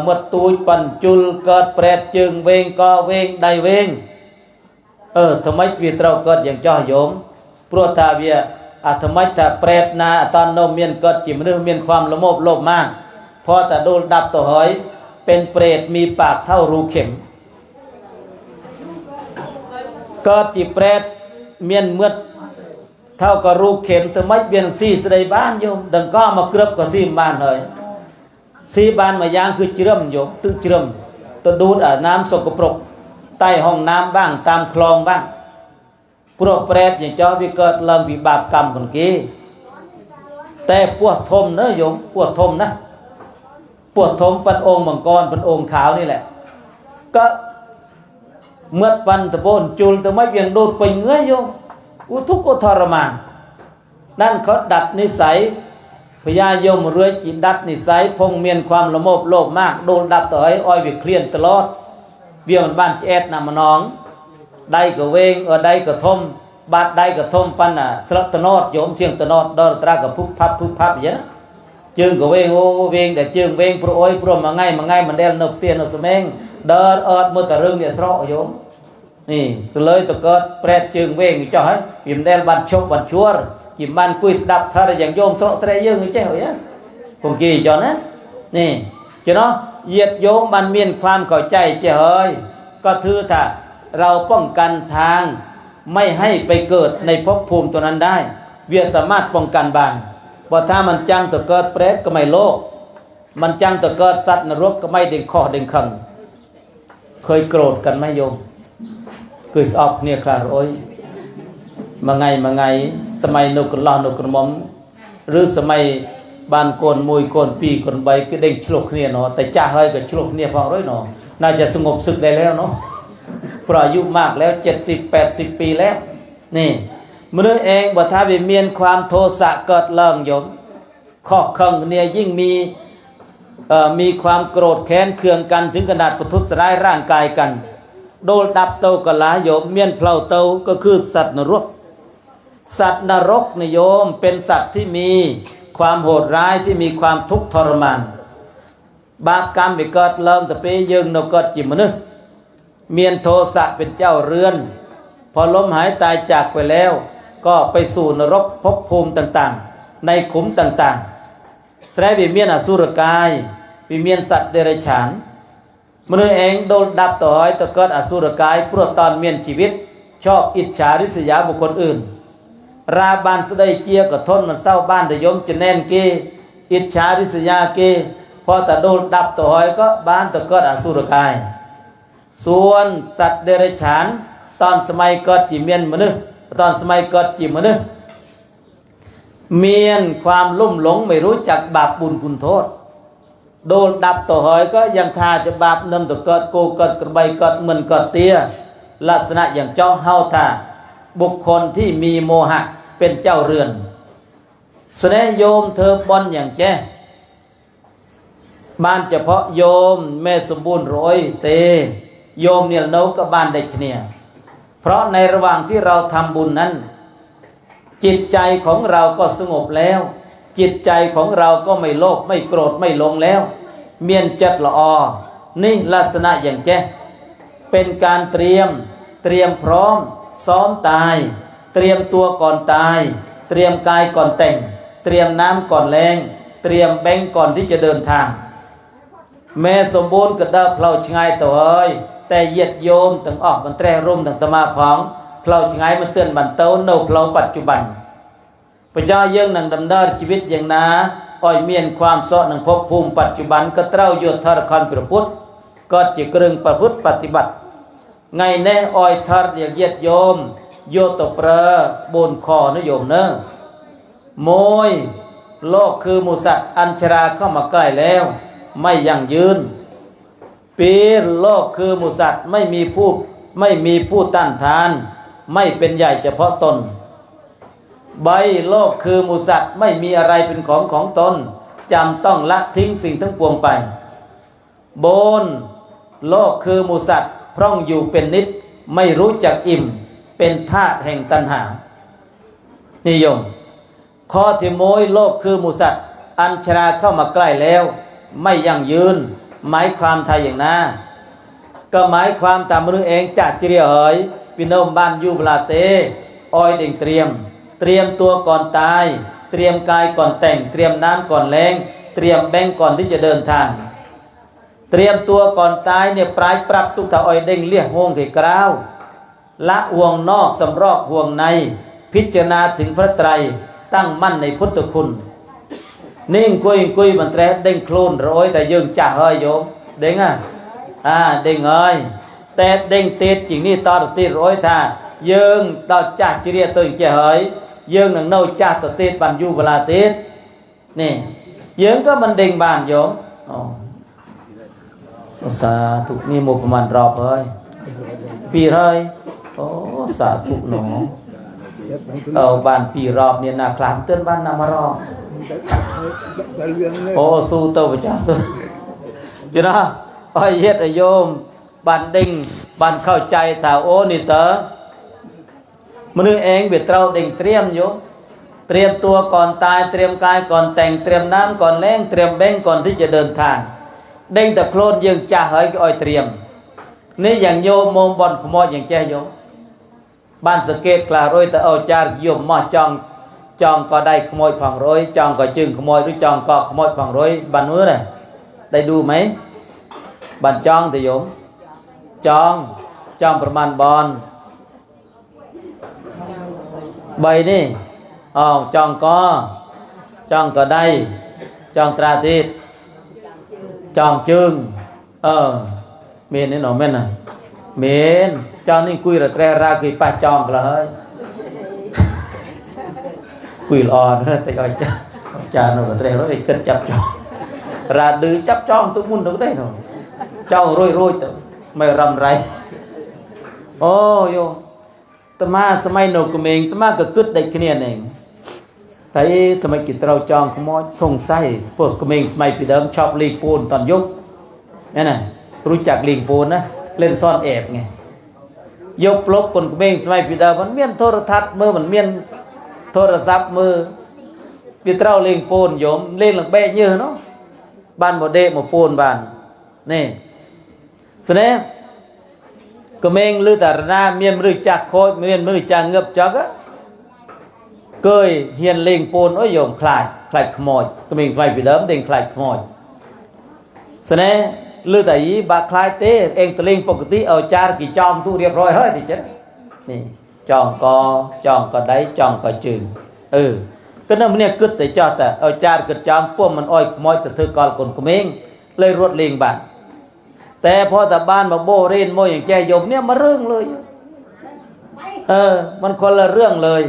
หมดตูยปันจุลเกิดเปรตจึงเวงก็เวงได้เวงทำไมวีเราเกิดอย่างจ่อโยมโปรธาเวียทำไมถ้าเปรตนาตอนโนมเมียนเกิดจิมนุษย์เมียนความละโมบโลภมากพอแต่โดนดับตัวเอ๋ยเป็นเปรตมีปากเท่ารูเข็มก็จีเปรตเมียนเมือดเท่ากับรูเข็มทำไมเปลี่ยนซีสไดบ้านโยมดังก็มาเกลือบกับซีบ้านเลยซีบ้านมายางคือเชื่อมโยมตึกเชื่อมตัวดูดน้ำสกปรกใต้ห้องน้ำบ้างตามคลองบ้างพวกเปรตอย่างเจ้าวิเกิดเริ่มวิบากกรรมคนกี้แต่ปวดทมเนอะโยมปวดทมนะปวดทมปันองค์มังกรปันองค์ขาวนี่แหละก็เมื่อปันตะโบนจุลทำไมเวียงโดดไปเงยโยมอุทุกข์ทรมานนั่นเขาดัดนิสัยพญายมเรื่อยจิตดัดนิสัยพงเมียนความละโมบโลภมากโดนดับต่อให้อ้อยวิเครียนตลอดเบี้ยมันบ้านเอ็ดนำมาน้องได้ก็เวงได้ก็ทมบาดได้ก็ทมปันสลับตนอดโยมเชียงตนอดดอตรากับพุบพับอย่างนั้นจึงก็เวงโอเวงแต่จึงเวงโปรยโปรมาไงมันเดลนบเตียนนบสมังเดินมุตะรึงเนี่ยสระโยมนี่ก็เลยตัวเกิดเปรตจึงเวงจ่อให้พิมเดลบันชกบันชัวจิมบันกุยดับท่าอย่างโยมสระเตยยืงเจ้าอย่างคงกี่จ่อนะนี่จ่อเนาะเหยียดโยมมันมีความเข้าใจเจ้าเฮ้ยก็ถือถ้าเราป้องกันทางไม่ให้ไปเกิดในภพภูมิตัวนั้นได้เวียสามารถป้องกันบางพอถ้ามันจังตัวเกิดเปรตก็ไม่โลภมันจังตัวเกิดสัตว์นรกก็ไม่เด้งคอเด้งคังเคยโกรธกันไหมโยมเคยสอบเนี่ยครับโอ้ยมาไงสมัยนกล้อนกกระหม่อมหรือสมัยบ้านโกนมวยโกนปีโกนใบก็เด้งฉลกเนี่ยเนาะแต่จ่าเฮ้ยก็ฉลกเนี่ยฟังร้อยเนาะน่าจะสงบศึกได้แล้วเนาะเพราะอายุมากแล้ว70-80 ปีแล้วนี่มนุษย์เองบ่ท้าวิเมียนความโทสะเกิดเริ่มโยมข้อขังเนี่ยยิ่งมีความโกรธแค้นเคืองกันถึงขนาดประทุษร้ายร่างกายกันโดนดับเตากะลาโยมเมียนเพลาเตาก็คือสัตว์นรกสัตว์นรกนิยมเป็นสัตว์ที่มีความโหดร้ายที่มีความทุกข์ทรมานบาปกรรมไปเกิดเริ่มแต่ไปยึงนกเกิดจิมนุษย์เมียนโทสะเป็นเจ้าเรือนพอล้มหายตายจากไปแล้วก็ไปสู่นรกภพภูมิต่างๆในขุมต่างๆแสดงวิเมียนอสุรกายวิเมียนสัตว์เดรัจฉานมนุษย์เองโดนดับต่อให้ตะเกิดอสุรกายโปรดตอนเมียนชีวิตชอบอิจฉาริษยาบุคคลอื่นราบานสุดเจียก็ทนมันเศร้าบ้านแต่ยมจะแน่นเกอิจฉาริษยาเกพอแต่โดนดับต่อให้ก็บ้านตะเกิดอสุรกายส่วนสัตว์เดรัจฉานตอนสมัยเกิดจีเมียนมนุษย์ตอนสมัยเกิดจีมนุษย์เมียนความลุ่มหลงไม่รู้จักบาปบุญคุณโทษโดนดับต่อหอยก็ยังทาจะบาปนำตัวเกิดโกเกิดกระใบเกิดเหมือนเกิดเตี้ยลักษณะอย่างเจ้าเฮาทาบุคคลที่มีโมหะเป็นเจ้าเรือนแสดงโยมเธอบอนอย่างแจ้บ้านเฉพาะโยมแม่สมบูรณ์ร้อยเตโยมเนี่ยโน้ก็บ้านเด็กเนี่ยเพราะในระหว่างที่เราทำบุญนั้นจิตใจของเราก็สงบแล้วจิตใจของเราก็ไม่โลภไม่โกรธไม่หลงแล้วเมียนจัดละอนี่ลักษณะอย่างแจ้เป็นการเตรียมพร้อมซ้อมตายเตรียมตัวก่อนตายเตรียมกายก่อนแต่งเตรียมน้ำก่อนแรงเตรียมแบงก่อนที่จะเดินทางแม่สมบูรณ์ก็ได้เพลาชงายตัวเอ้ยแต่เหยียดโยมถึงออกมันแตรร่มถึงตมาพองเพลาชงายมันเตือนบันเต้าโนเพลาปัจจุบันพระเจ้ายังนังดำเนินชีวิตอย่างนาอ้อยเมียนความซ้อนังภพภูมิปัจจุบันก็เต้าโยธาคอนประพุทธก็จะกรึงประพฤติปฏิบัติไงแน่อ้อยทาร์อย่างเหยียดโยมโยตเปรบนคอนะโยมเนอะโมยโลกคือหมูสัตว์อัญชราเข้ามาใกล้แล้วไม่ยั่งยืนปีโลกคือหมูสัตว์ไม่มีผู้ต้านทาน ไม่เป็นใหญ่เฉพาะตนใบโลกคือหมูสัตว์ไม่มีอะไรเป็นของตนจำต้องละทิ้งสิ่งทั้งปวงไปบนโลกคือหมูสัตว์พร่องอยู่เป็นนิดไม่รู้จักอิ่มเป็นธาตุแห่งตัณหานิยมข้อที่โมยโลกคือหมูสัตว์อัญชราเข้ามาใกล้แล้วไม่ยั่งยืนหมายความไทยอย่างน่าก็หมายความตามมือเองจากเจียเหยปิโนมบ้านยูบลาเตออยเด่งเตรียมตัวก่อนตายเตรียมกายก่อนแต่งเตรียมน้ำก่อนแล้งเตรียมแบงก่อนที่จะเดินทางเตรียมตัวก่อนตายเนี่ยปลายปรับตุกตาออยเด้งเลี่ยห่วงเขกราวละห่วงนอกสำรอกห่วงในพิจารณาถึงพระไตรตั้งมั่นในพุทธคุณนิ่งกุยมันแตรเด้งโคลนร้อยแต่ยืงจ่าเฮยโยมเด้งเด้งเอ้ยแต่เด้งติดจริงนี่ตอนติดร้อยท่ายืงตอนจ่าจิเรียตัวเจ้าเฮยยืงหนังเน่าจ่าตัวติดบันยูเวลาติดนี่ยืงก็มันเด้งบานโยมสาธุนี่มุกมันรอบเฮ้ยปีเฮ้ยโอ้สาธุหนอบ้านปีรอบเนี่ยนาคลามเตือนบ้านนามารอบโอ้สู้เต้าประชาชนอยู่นะไอ้เฮ็ดไอ้โยมบ้านดิ่งบ้านเข้าใจถ้าโอ้นี่เต๋อมนุษย์เองเบียดเราดิ่งเตรียมโยมเตรียมตัวก่อนตายเตรียมกายก่อนแต่งเตรียมน้ำก่อนแล้งเตรียมแบงก่อนที่จะเดินทางเด้งแต่โคลนยังจ่าเฮ้ยก็อ้อยเตรียมนี่อย่างโยมมองบอลขโมยอย่างแจ้โยมบ้านสเกตกลาโรยแต่เอาจารโยมมอจองก็ได้ขโมยผังโรยจองก็จึงขโมยหรือจองก็ขโมยผังโรยบ้านนู้นเลยได้ดูไหมบ้านจองแต่โยมจองประมาณบอลใบนี่จองก็ได้จองตราติดจองจึงเมนนี่หนอเมนน่ะเมนจองนี่คุยระแตรราคือป้าจองเลยคุยอ่อนแต่ก็จะหนูระแตรแล้วไอ้ขึ้นจับจองราดื้อจับจองทุกมุนทุกได้หนูจองโรยแต่ไม่รำไรโอ้โยตมาสมัยหนูก็เมงตมาก็กึดได้แค่นี้เองแต่ทำไมกิจเราจองขโมยส่งไส้พวกกเมงสมัยปีเดิมชอบลีกปูนตอนยุคนี่นะรู้จักลีกปูนนะเล่นซ่อนแอบไงยกปลบคนกเมงสมัยปีเดิมมันเมียนโทรทัศน์มือมันเมียนโทรศัพท์มือปีเต้าลีกปูนโยมเล่นหลังเบะเยอะเนาะบ้านโมเดลโมปูนบ้านนี่สเน่กเมงลือแต่หน้าเมียนมือจักโคตรเมียนมือจักเงือบจักเกยเฮียนลิงปูนโอ้ยโยมคลายขโมยก็มีไฟปีเดิมเด้งคลายขโมยสเน่ลือแต่ยีบาคลายเต้เองตะลิงปกติเอาจารกี่จอมทุเรียบร้อยเฮ้ยดิเจ๊นี่จองก็ได้จองก็จึงก็นั่นมันเนี่ยกึศแต่จอแต่เอาจารกึศจอมพวกมันอ้อยขโมยแต่เธอกอลคนก็เมงเลยรวดลิงบ้านแต่พอแต่บ้านมาโบเรนโมอย่างแกโยมเนี่ยมาเรื่องเลยมันคนละเรื่องเลย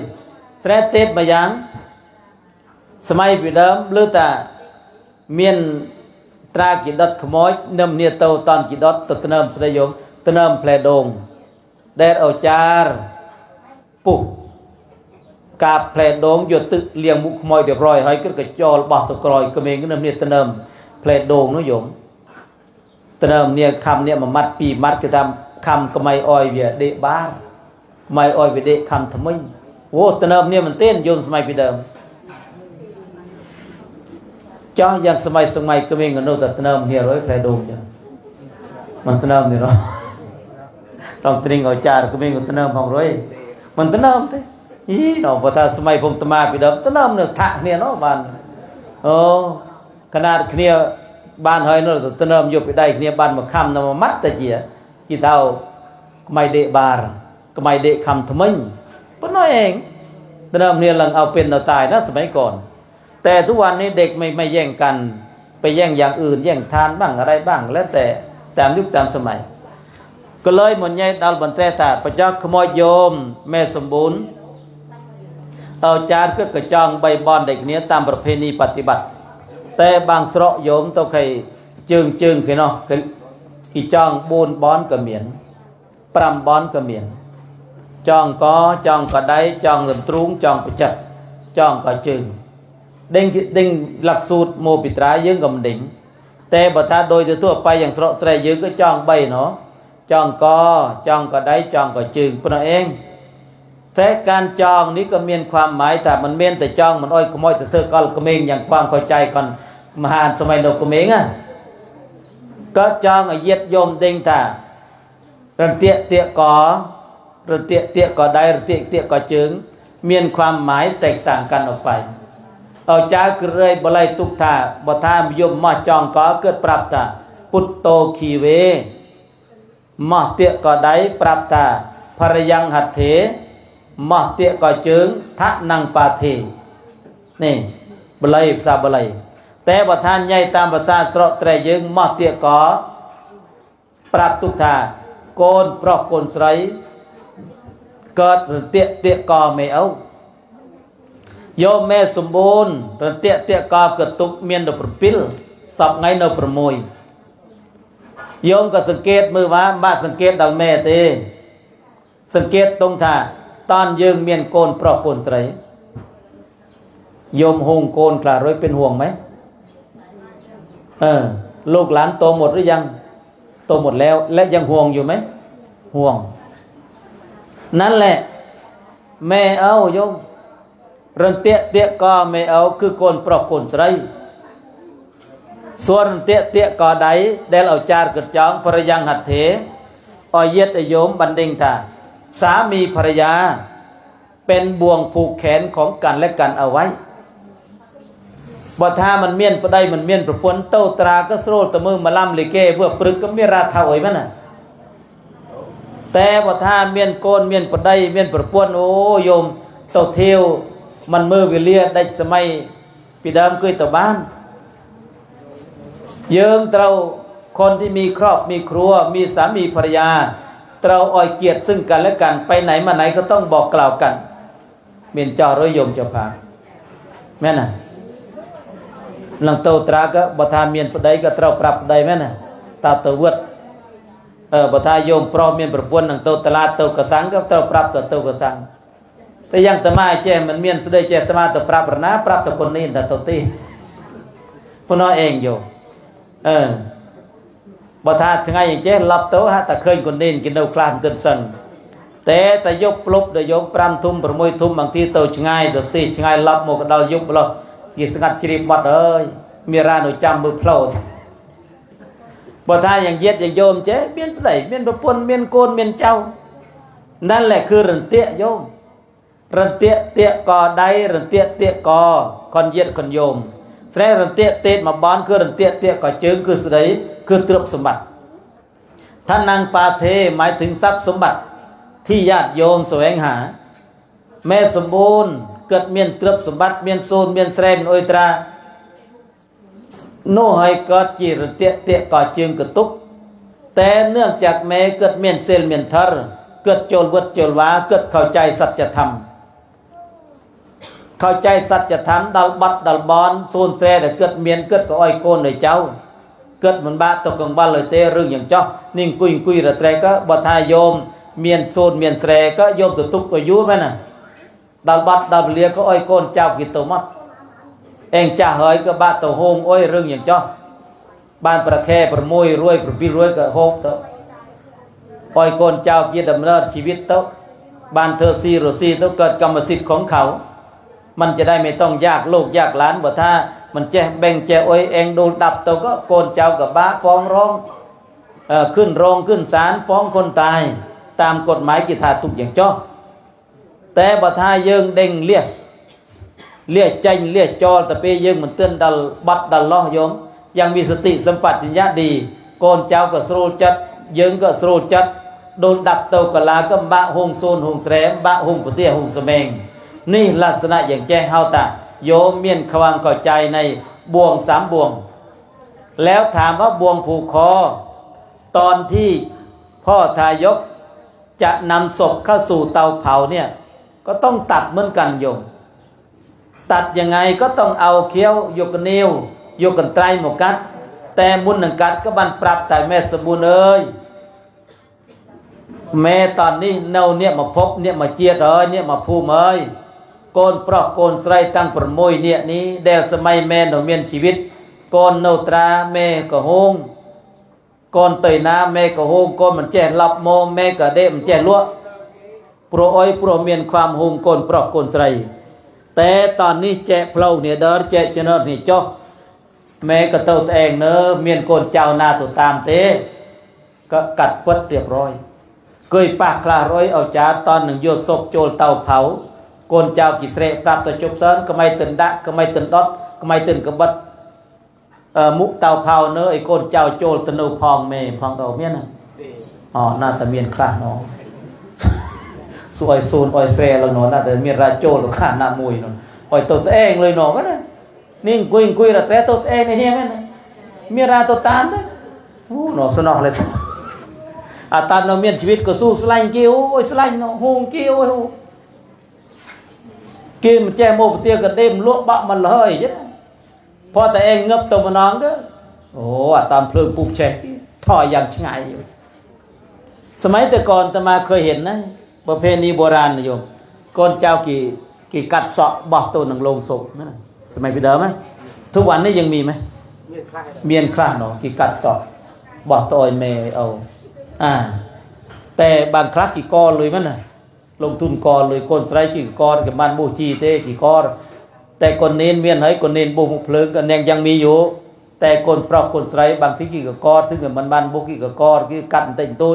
แสดงเทปมาอย่างสมัยปีเดิมหรือแต่เมียนตรากิดดขโมยนำเนียเตาตอนกิดดตะเนิมสดยมตะเนิมแผลดงได้เอาจารปุกกาบแผลดงหยดตึเลียงมุขโมยเดือดร้อยให้ก็กระจอบอกตะกรอยก็เมงก็นำเนียตะเนิมแผลดงน้อยโยมตะเนิมเนี่ยคำเนี่ยมามัดปีมัดก็ทำคำก็ไม่อ้อยเวียเดบ้าไม่อ้อยเวียเดคำทำไมโว้ตะเนิมเนี่ยมันเต้นโยนสมัยปีเดิมจ้าอย่างสมัยก็มีเงินโน้ตตะเนิมเฮียร้อยใครดูจ้ะมันตะเนิมนี่เนาะต้องตริงเอาจารก็มีเงินตะเนิมของร้อยมันตะเนิมเต้เนาะพอถ้าสมัยผมตมาปีเดิมตะเนิมเนี่ยถะเนี่ยเนาะบ้านขนาดเนี่ยบ้านเฮยโน้ตตะเนิมอยู่ไปได้เนี่ยบ้านมาคำนำมามัดตะเจียกี่เท่าก็ไม่เดะบาร์ก็ไม่เดะคำทำไมปน้อยเองตอนนั้นเนี่ยหลังเอาเป็นเอาตายนะสมัยก่อนแต่ทุกวันนี้เด็กไม่แย่งกันไปแย่งอย่างอื่นแย่งทานบ้างอะไรบ้างแล้วแต่ตามยุคตามสมัยก็เลยหมดใหญ่ดาวบันเทศาประจักษ์ขโมยโยมแม่สมบูรณ์เอาจานก็กระจองใบบอนเด็กเนี้ยตามประเพณีปฏิบัติแต่บางสระโยมต้องใครจึงคือเนาะกี่จองบูนบอนก็เหมียนปรำบอนก็เหมียนจ chọn có đáy chọn gần trúng chọn có chật chọn có chừng đinh lạc sụt mô bị trái dương gầm đỉnh tê bà tha đôi từ thua bayอย่างsọ sẹ dương cái chọn bay nó chọn có đáy chọn có chừngพวกเราเองแต่การจองนี้ก็มีความหมายแต่มันเมียนแต่จองมันอ้อยขโมยแต่เธอก็เมงอย่างความเข้าใจก่อนมหาสมัยเราก็เมงอ่ะก็จองไอ้เย็ดโยมดิงแต่รันเตี้ยก่อรันเตี้ยก่อได้รันเตี้ยก่อจึงมีความหมายแตกต่างกันออกไปเอาจ้าคือเลยบลัยตุกท่าบ่ท่ามยมมาจองก่อเกิดปรับท่าปุตโตขีเวมาเตี้ยก่อได้ปรับท่าภรยังหัตเถมาเตี้ยก่อจึงทะนังปาเทนี่บลัยภาษาบลัยแต่บ่ท่านใหญ่ตามภาษาสระแตรยึงมาเตี้ยก่อปรับตุกท่าโกนปลอกโกนใสเกิดเตี้ยก่อไม่เอาโยมแม่สมบูรณ์เตี้ยก่อเกิดตุกเมียนดอกปิลสับไงนประมวยโยมก็สังเกตมือว่าบ้าสังเกตดังแม่เตสังเกตตรงท่าตอนยืงเมียนโกนปลอกโกนใสโยมหงโกนกล้าร้อยเป็นห่วงไหมลูกหลานโตหมดหรือยังโตหมดแล้วและยังห่วงอยู่ไหมห่วงนั่นแหละแม่เอาโยมเรื่องเตี้ยก็ไม่เอาคือโกนปลอกโกนใสส่วนเตี้ยก็ใดเดลเอาจารกึดจองภรรยังหัดเถอเย็ดโยมบันดิงท่าสามีภรรยาเป็นบ่วงผูกแขนของกันและกันเอาไว้บ่ท่ามันเมียนประใดมันเมียนประปนเต้าตราก็โซลตะมือมาล่ำลิเกเพื่อปรึกก็มีราเท่าไอ้มันน่ะแต่บ่ท่าเมียนโกนเมียนประใดเมียนประปนโอ้โยมเต้าเที่ยวมันมือวิเลียได้สมัยปีดามเคยตะบ้านเยิงเราคนที่มีครอบมีครัวมีสามีภรรยาเราอ่อยเกียรติซึ่งกันและกันไปไหนมาไหนก็ต้องบอกกล่าวกันเมียนเจ้าร้อยโยมเจ้าพาแม่น่ะหลังเต้าตราก็บ่ท่าเมียนประใดก็เราปรับใดแม่น่ะตาเตวดบ่ท่าโยมพร้อมเมียนประปวนหลังเต้าตลาดเต้ากระสังก็เราปรับกับเต้ากระสังแต่ยังตะมาแจ้มันเมียนสุดได้แจ้ตะมาตะปรับนะปรับตะคนนี้แต่ตัวตีพวกน้อเองอยู่บ่ท่าถึงไงอย่างแจ้รับโตฮะแต่เคยคนนี้กินเอาคลานกินสังแต่ยกปลุกเดี๋ยวยกปรำทุ่มประมวยทุ่มบางทีโตชงายตัวตีชงายรับหมกดาวยกเรากี่สงัดจริบมัดเอ้ยมีราหนูจำมือเพลาบ่ท่าอย่างเย็ดอย่างโยมเจ๊เมียนไหนเมียนประปนเมียนโกนเมียนเจ้านั่นแหละคือรันเตี้ยโยมรันเตี้ยก่อได้รันเตี้ยก่อคนเย็ดคนโยมแสดงรันเตี้ยมาบ้านคือรันเตี้ยก่อเจิงคือสุดใดคือตรึบสมบัติท่านนางปาเทหมายถึงทรัพย์สมบัติที่ญาติโยมแสวงหาแม่สมบูรณ์เกิดเมียนตรึบสมบัติเมียนโซนเมียนแสนโอยตราโน่ให้เกิดจีรันเตี้ยก่อเจิงกระตุกแต่เนื่องจากแม่เกิดเมียนเซลเมียนทาร์เกิดโจรวัดโจรวาเกิดเข้าใจสัจธรรมเข้าใจสัจธรรมดัลบัดดัลบอนโซนแสนเกิดเมียนเกิดก็อ้อยโกนในเจ้าเกิดมันบ้าตกกงบ้านเลยเตะเรื่องอย่างเจ้านิ่งกุยระแตรก็บ่ทายโยมเมียนโซนเมียนแสรก็โยมตุกก็ยุ่ไหมน่ะดัลบัดดัลเลียก็อ้อยโกนเจ้ากิตโตมัดเองจ่าเฮยก็บ้าตโฮงอ้อยเรื่องอย่างเจ้าบ้านประแค่ประมวยรวยประปีรวยก็โฮงเตอ้อยโกนเจ้ากิดำเนินชีวิตเตบ้านเธอซีโรซีต้องเกิดกรรมสิทธิ์ของเขามันจะได้ไม่ต้องยากลูกยากหลานบ่ท่ามันแจแบ่งแจโอยเองดูดับตัวก็โกนเจ้ากับบ้าฟ้องร้องขึ้นโรงขึ้นศาลฟ้องคนตายตามกฎหมายกิจาทุกอย่างจ้อแต่บ่ท่ายิงเด้งเลี่ยใจเลี่ยจอแต่เปยิงมันเตือนดัลบัดดัลล้อโยมยังมีสติสัมปชัญญะดีโกนเจ้าก็สรูจัดยิงก็สรูจัดโดนดับตัวก็ลาก็บะหงโซนหงแสมบะหงปะเตี้ยหงสเมงนี่ลักษณะอย่างแจ้เฮาตาโยมเมียนความเข้าใจในบ่วงสามบ่วงแล้วถามว่าบ่วงผูกคอตอนที่พ่อทายกจะนำศพเข้าสู่เตาเผาเนี่ยก็ต้องตัดเหมือนกันโยมตัดยังไงก็ต้องเอาเขี้ยวยกนิ้วยกกันไตรหมกกัดแต่มุนหนึ่งกัดก็บันปรับแต่แม่สมบูรณ์เอ้ย แม่ตอนนี้เนาเนี่ยมาพบเนี่ยมาเจียดเอ้ยเนี่ยมาภูมิเอ้ยโกนปลอกโกนใส่ตั้งประมวยเนี่ยนี้เดลสมัยแม่หนูเมียนชีวิตโกนโนตราแม่ก็โฮงโกนเตยน้ำแม่ก็โฮงโกนมันแจ่หลับโมแม่ก็เดมันแจ่ลวกโปรอ้อยโปรเมียนความโฮงโกนปลอกโกนใส่แต่ตอนนี้แจ่เพลาเนี่ยเดินแจ่เจริญนี่จ๊อกแม่ก็เต้าเองเนอะเมียนโกนเจ้าหน้าตัวตามเต้ก็กัดปัดเรียบร้อยเคยปากคลาร้อยเอาจาตอนหนึ่งโยศพโจลเตาเผาโกนเจ้ากิเสรปรับตัวจบเสริญก็ไม่ตื่นดะก็ไม่ตื่นดดก็ไม่ตื่นกระบัดมุกเตาเผาเนอะไอ้โกนเจ้าโจลตะนูพองเมพองเอาเมียนะอ๋อน่าจะเมียนคลาเนาะสวยซูนอ้อยเสรแล้วเนาะน่าจะเมียนราโจลข้าหน้ามวยเนาะอ้อยตัวเองเลยเนาะก็ได้นิ่งกุยระแต่ตัวเองในนี้ไหมนะเมียนราตัวตามนะโอ้เนาะสนอเลยอาตาเราเมียนชีวิตก็สู้สไลน์กิ้วโอ้ยสไลน์เนาะโฮงกิ้วโอ้ยกิ้วมันแจโมเตียกันเต็มลวกบะมันเลยยัดพอแต่เองเงบตัวมันน้องก็โอ้อาตามเพลิงปุบเชะถอยอย่างช่างอยู่สมัยแต่ก่อนตมาเคยเห็นนะประเพณีโบราณนะโยมก้นเจ้ากี่กัดเสาะบอกตัวหนังลงศพนั่นสมัยพี่เดิมไหมทุกวันนี้ยังมีไหมเมียนคลาเนาะกี่กัดเสาะบอกตัวเมย์เอาแต่บางครั้งกี่กอเลยมั้งน่ะลงทุนกอเลยคนใส่กี่กอกับมันบูชีเต้กี่กอแต่คนเน้นเมียนให้คนเน้นบูมุเพลิงกันยังมีอยู่แต่คนปลอกคนใส่บางที่กี่กอถึงกับมันบูกี่กอกี่กันเต็มตัว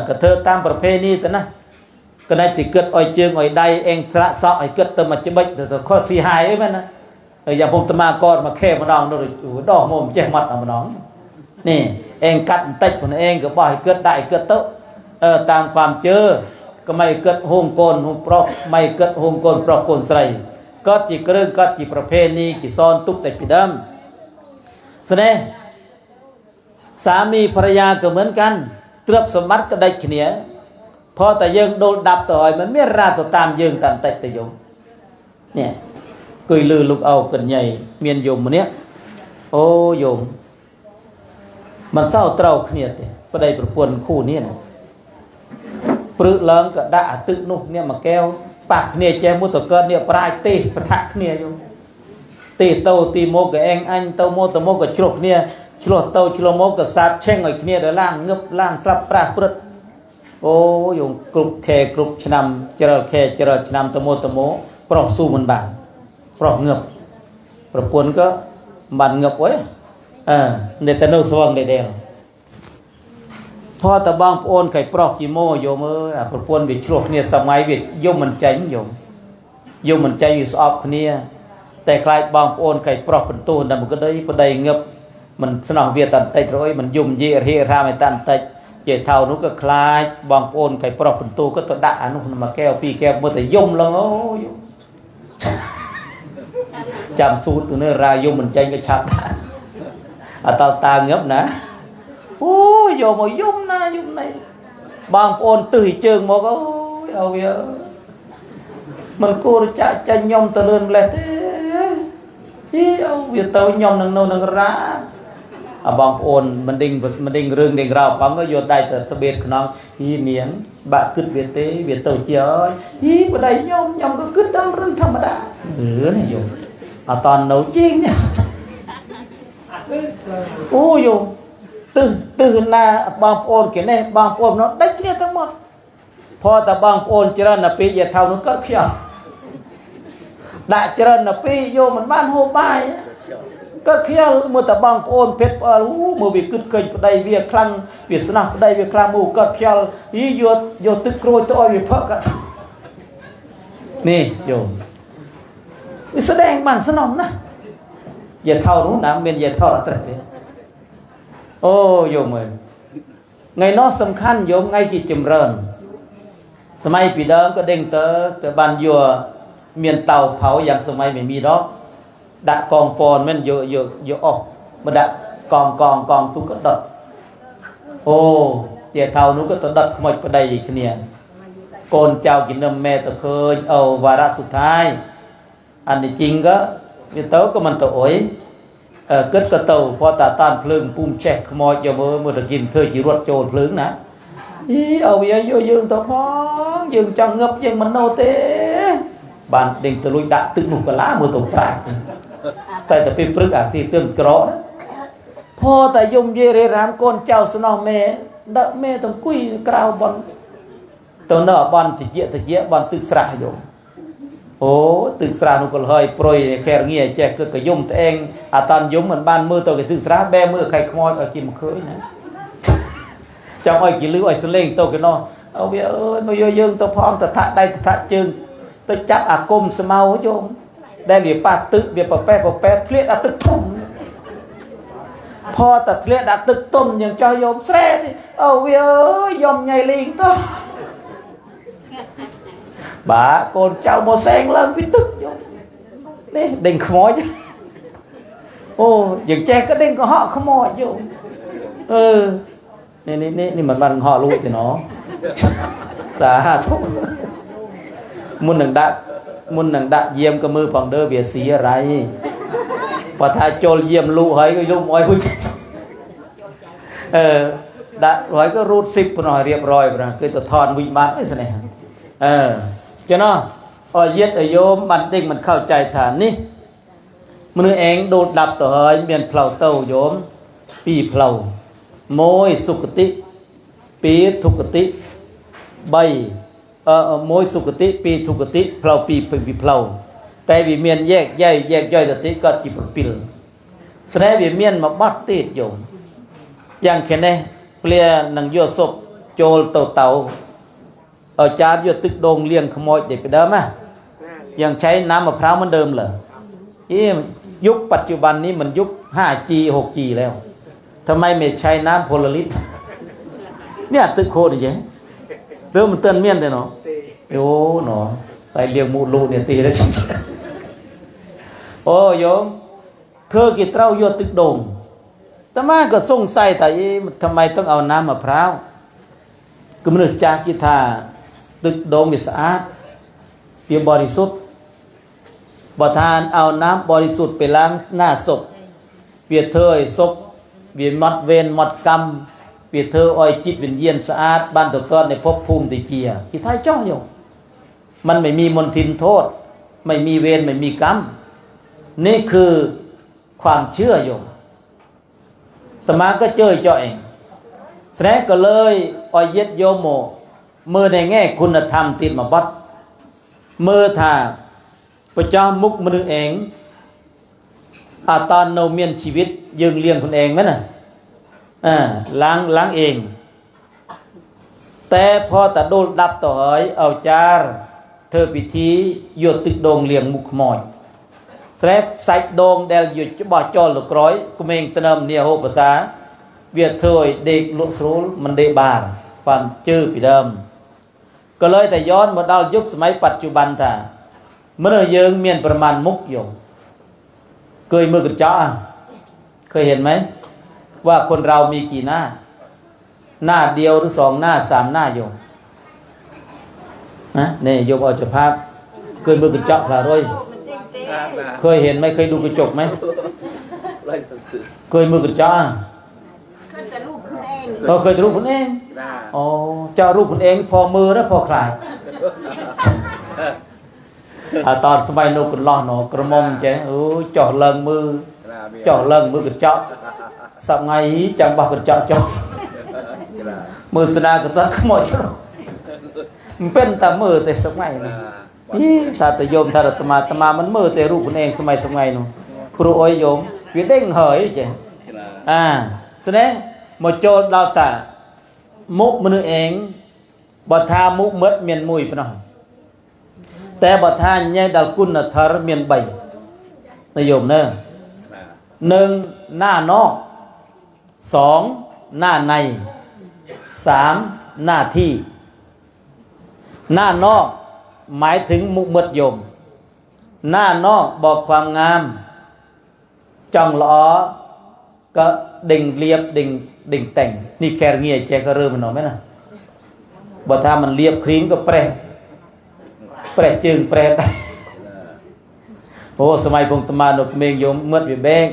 กระเทอตามประเพณีแต่นะก็ได้ติดเกิดอ้อยเจืองอ้อยใดเองสระสอบอ้อยเกิดเติมมาจะไม่แต่ข้อสีหายไอ้มันนะอย่างผมตมากอมาแค่มาดองโดยดอกโมมแจ้งมัดเอามาน้องนี่เองกัดติดคนเองก็บ่อยเกิดได้เกิดโตตามความเจอก็ไม่เกิดโฮงโกนโฮงปลอกไม่เกิดโฮงโกนปลอกโกนใส่ก็จีเรื่องก็จีประเพณีกี่ซ้อนตุกแต่ปีดำแสดงสามีภรรยาก็เหมือนกันเตรียมสมบัติก็ได้เขียพอแต่ยังโดนดับต่อยมันไม่ราตัวตามยังตันติดแต่ยมเนี่ยกุยลือลูกเอากันใหญ่เมียนยมมันเนี้ยโอ้ยมมันเศร้าเต้าเขียดเลยก็ได้ประพวนคู่นี้นะปลื้มเลิงก็ด่าตึกนุกเนี่ยมาแก้วปากเนี่ยแจมุตตะเกินเนี่ยปลายตีปะทะเนี่ยโยมตีเต้าตีโมกับเองอันเต้าโมตะโมกับฉลกเนี่ยฉลกเต้าฉลกโมกับซาบเช่งไอ้เนี่ยเดี๋ยวล่างเงือบล่างสลับปลาปรึดโอ้ยงกรุบแคกรุบชนำเจริญแคเจริญชนำตะโมตะโมปลอกสู้มันบานปลอกเงือบประพวนก็บันเงือบไว้ในตะโนสว่างเด่นพอตะบางโอนไก่ปลอกกิโมโยมประพวนวิชโลกเนี่ยสมัยวิยมมันใจโยมมันใจอยู่สอบเนี่ยแต่ใครบางโอนไก่ปลอกเป็นตัวนั่นมันก็ได้ประเดี๋ยวเงือบมันสนองเวียตันไตร้อยมันยุ่มเยเรราไม่ตันไตเจเท่านุก็คลายบางโอนไก่ปลอกเป็นตัวก็ตัวด่านุมันมาแก้วปีแก้วเมื่อแต่ยุ่มแล้วจำสูตรตัวเนื้อรายยุ่มมันใจก็ชัดตาตาเงือบนะโอ้ยโยมยุ่มนะยุ่มไหนบางคนตื่นเจิงบอกว่าเอาเยอะมันกูจะยอมตะเลื่อนเลยเอาเวียเตายอมนังโนนังร้าบางคนมันดิ่งเรื่องดิ่งราวปั๊มก็โยนได้แต่สเบียดขนองฮีเนียนบะขึ้นเวียเตเจียวฮีบ่ได้ยอมก็ขึ้นตามเรื่องธรรมดาเนี่ยโยมตอนหนูจริงเนี่ยโอ้ยตื่นหน้าบางโอนเขียนได้บางโอนเนาะได้เนี่ยทั้งหมดพอแต่บางโอนเจริญนะปีอย่าเท่านั้นก็เขียวได้เจริญนะปีโยมันบ้านโฮบายก็เขียวเมื่อแต่บางโอนเพชรเมื่อวิกฤตเกิดได้เวียคลังเวียสนาได้เวียคลังมูก็เขียวยี่โยตึกโรยตัววิเพาะกันนี่โยมแสดงมันสนองนะอย่าเท่านู้นนะเมียนอย่าเท่าอะไรเนี่ยโอ้โยมเอ้ยไงนอสำคัญโยมไงกิจจำเริญสมัยปีเดิมก็เด้งเตอแต่บันยัวเมียนเตาเผาอย่างสมัยไม่มีดอกดะกองฟอนมันเยอะออกมาดะกองตุ้งก็ดัดโอ้อย่าเท่านู้นก็ตัดดัดขโมยประเดี๋ยวเนี่ยโกนเจ้ากินน้ำแม่ตะเคยเอาวาระสุดท้ายอันนี้จริงก็เตาก็มันตัวโอยเกิดกระเตาพอตาต้านเพลิงปุ่มแฉกขโมยอย่าเมื่อตะกินเธอจีรวดโจรเพลิงนะ ý ở bây giờ dương tao phong dương chẳng ngập dương mình nô tế bạn định từ lui đã tự một cái lá mưa tổng trại tại tập phim trước thì tương rõพ่อ tại dùng về để làm con cháu nó mẹ đỡ mẹ tao quy cao bọn tao nợ bọn thì dễ bọn tự xả rồi ố tự xả nó còn hơi proi kher nghe che cứ cái dùng thế anh toàn dùng mình ban mưa tao cái tự xả be mưa khai khoi ở kim khơi này trong ơi chỉ lưu ở sân lên tôi cái nó ông bây ơi bây giờ dương tôi phong tôi thắt đây tôi thắt chân tôi chắc cung sờ mau chứ đây bị pa tự bị pa pe thliết tức thùngพอ ตัดเลี้ยดัดตึกต้มอย่างจอยมแซ่ที่เอาเว้ยยมใหญ่ลิงต่อbà con cháu mò sen lên biết tức đấy đừng khói chứ ô dừng che cái đinh của họ không mò chứนี่มันบันhọ luôn thì nó xả thuốcมุนหนังดะเยี่ยมกับมือฝั่งเด้อเบียสีอะไรพอถ้าโจรเยี่ยมลูกเฮ้ยก็ยุ่งอ้อยพุ่งดะร้อยก็รูดซิปหน่อยเรียบร้อยไปนะคือตัวทอนวิ่งมาไม่ใช่ไหมcho nó ở giết ở vô bản định mìnhเข้าใจฐานนี่มือเองดูดดับต่อเฮ้ยเมียนเผาเต้าโยมปีเผาโมยสุกติปีทุกติใบโมยสุกติปีทุกติเผาปีเผาแต่วิเมียนแยกย่อยติก็จิบปิลแสดงวิเมียนมาบัดติดโยมอย่างแค่นี้เปลี่ยนหนังโยศพโจลเต่าở cha vô tức đồn liền không mọi đểไปเดิมอ่ะยังใช้น้ำมะพร้าวเหมือนเดิมเหรอยุคปัจจุบันนี้มันยุค 5G 6G แล้วทำไมไม่ใช้น้ำโพลาริสเนี่ยตึกโคตรอย่างเริ่มมันเตือนเมียนเลยเนาะโอ้เนาะใส่เลียงมูลูเนี่ยตีได้จริงโอ้โยมเคยกี่เต้าโยตึกโดงแต่มาก็สงสัยแต่ทำไมต้องเอาน้ำมะพร้าวก็มันจากกิธาตึกโดงมีสะอาดเพียงบริสุทธิ์บ่ทานเอาน้ำบริสุทธิ์ไปล้างหน้าศพเปียเธอศพเวียนมัดเวนมัดกรรมเปียเธออ้อยจิตวิญญาณสะอาดบ้านตะกอนในภพภูมิติเจียกิธาจ้ออยู่มันไม่มีมลทินโทษไม่มีเวรไม่มีกรรมนี่คือความเชื่ออยู่แต่มาก็เจอจ่อยแสดงก็เลยอ้อยเย็ดโยโมมือในแง่คุณธรรมติดมาบัดมือถ่าประจอมมุกมือเองตอนโนเมียนชีวิตยืงเลี้ยงคนเองไหมน่ะล้างเองแต่พอแต่โดนดับต่อเอ๋ยเอาจารเธอพิธีหยดตึกโดงเลี้ยงมุกมอยแสดงใส่โดงเดลหยุดจะบ่อจอหลุกร้อยกุเมงตะนำเนี่ยโหภาษาเวียดเธอเด็กลุกสู้มันเดบาร์ความชื่อปีเดิมก็เลยแต่ย้อนมาดาวยุคสมัยปัจจุบันท่าเมื่อเยิงเมียนประมาณมุกอยู่เคยมือกระเจาะเคยเห็นไหมว่าคนเรามีกี่หน้าหน้าเดียวหรือ2 หน้า 3 หน้าอยู่นะนี่โยมเอาจะภาพเคยมือกระเจาะพระร้อยเคยเห็นไหมเคยดูกระจกไหมเคยมือกระเจาะเคยรูปคนเองอ๋อเจ้ารูปคนเองพอมือแล้วพอคลายตอนสมัยโนกุลล้อหนอกระมงเจ้จ่อเลิงมือกระเจาะสับไงจังบ่กระเจาะจ่อมือสนากระสันขโมยมันเป็นแต่มือแต่สมัยนะถ้าแต่โยมถ้าตมามันมือแต่รูปคนเองสมัยนู้นครูอ้อยโยมวิเด้งเหยเจ้แสดงมาโจดดาวตามุกมือเองบัทามุกมัดเมียนมุยปนองแต่บัทาเนี่ยดาวกุนทารเมียนใบนายโยมเนอะ1 หน้านอก2 หน้าใน3 หน้าที่หน้านอกหมายถึงมุกมัดโยมหน้านอกบอกความงามจ้องล้อก็ดิ่งเรียบดิ่งแต่งนี่แค่เงี้ยแจก็เริ่มมันหน่อยไหมนะบ่ถ้ามันเรียบครีมก็แปรจึงแปรได้โอ้สมัยพงตมาหนุกเมงโยมเมื่อเบียแบง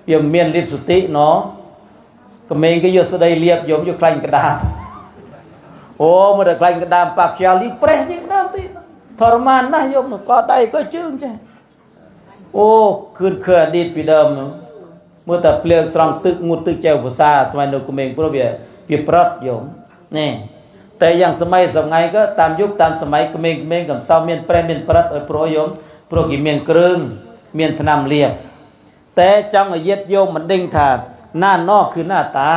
เบียเมียนลิบสุติเนาะก็เมงก็ยศได้เรียบโยมอยู่ใครกระดาษ โอ้เมื่อไกลกระดามปากยาลีเปรย์ยิ่งน้ำตีทรมานนะโยมก็ได้ก็จึงใช่โอ้คืนเคยดีดปีเดิมเมื่อแต่เปลี่ยนสร้างตึกงูตึกเจ้าภาษาสมัยนู้นก็เมงเพราะเบียเปียปรดโยมนี่แต่อย่างสมัยก็ตามยุคตามสมัยก็เมงกับเศร้าเมียนเปรย์เมียนปรดโปรโยมโปรกิเมียนกรึงเมียนธนามเลียบแต่จังเย็ดโยมมันดิ่งถาดหน้านอกคือหน้าตา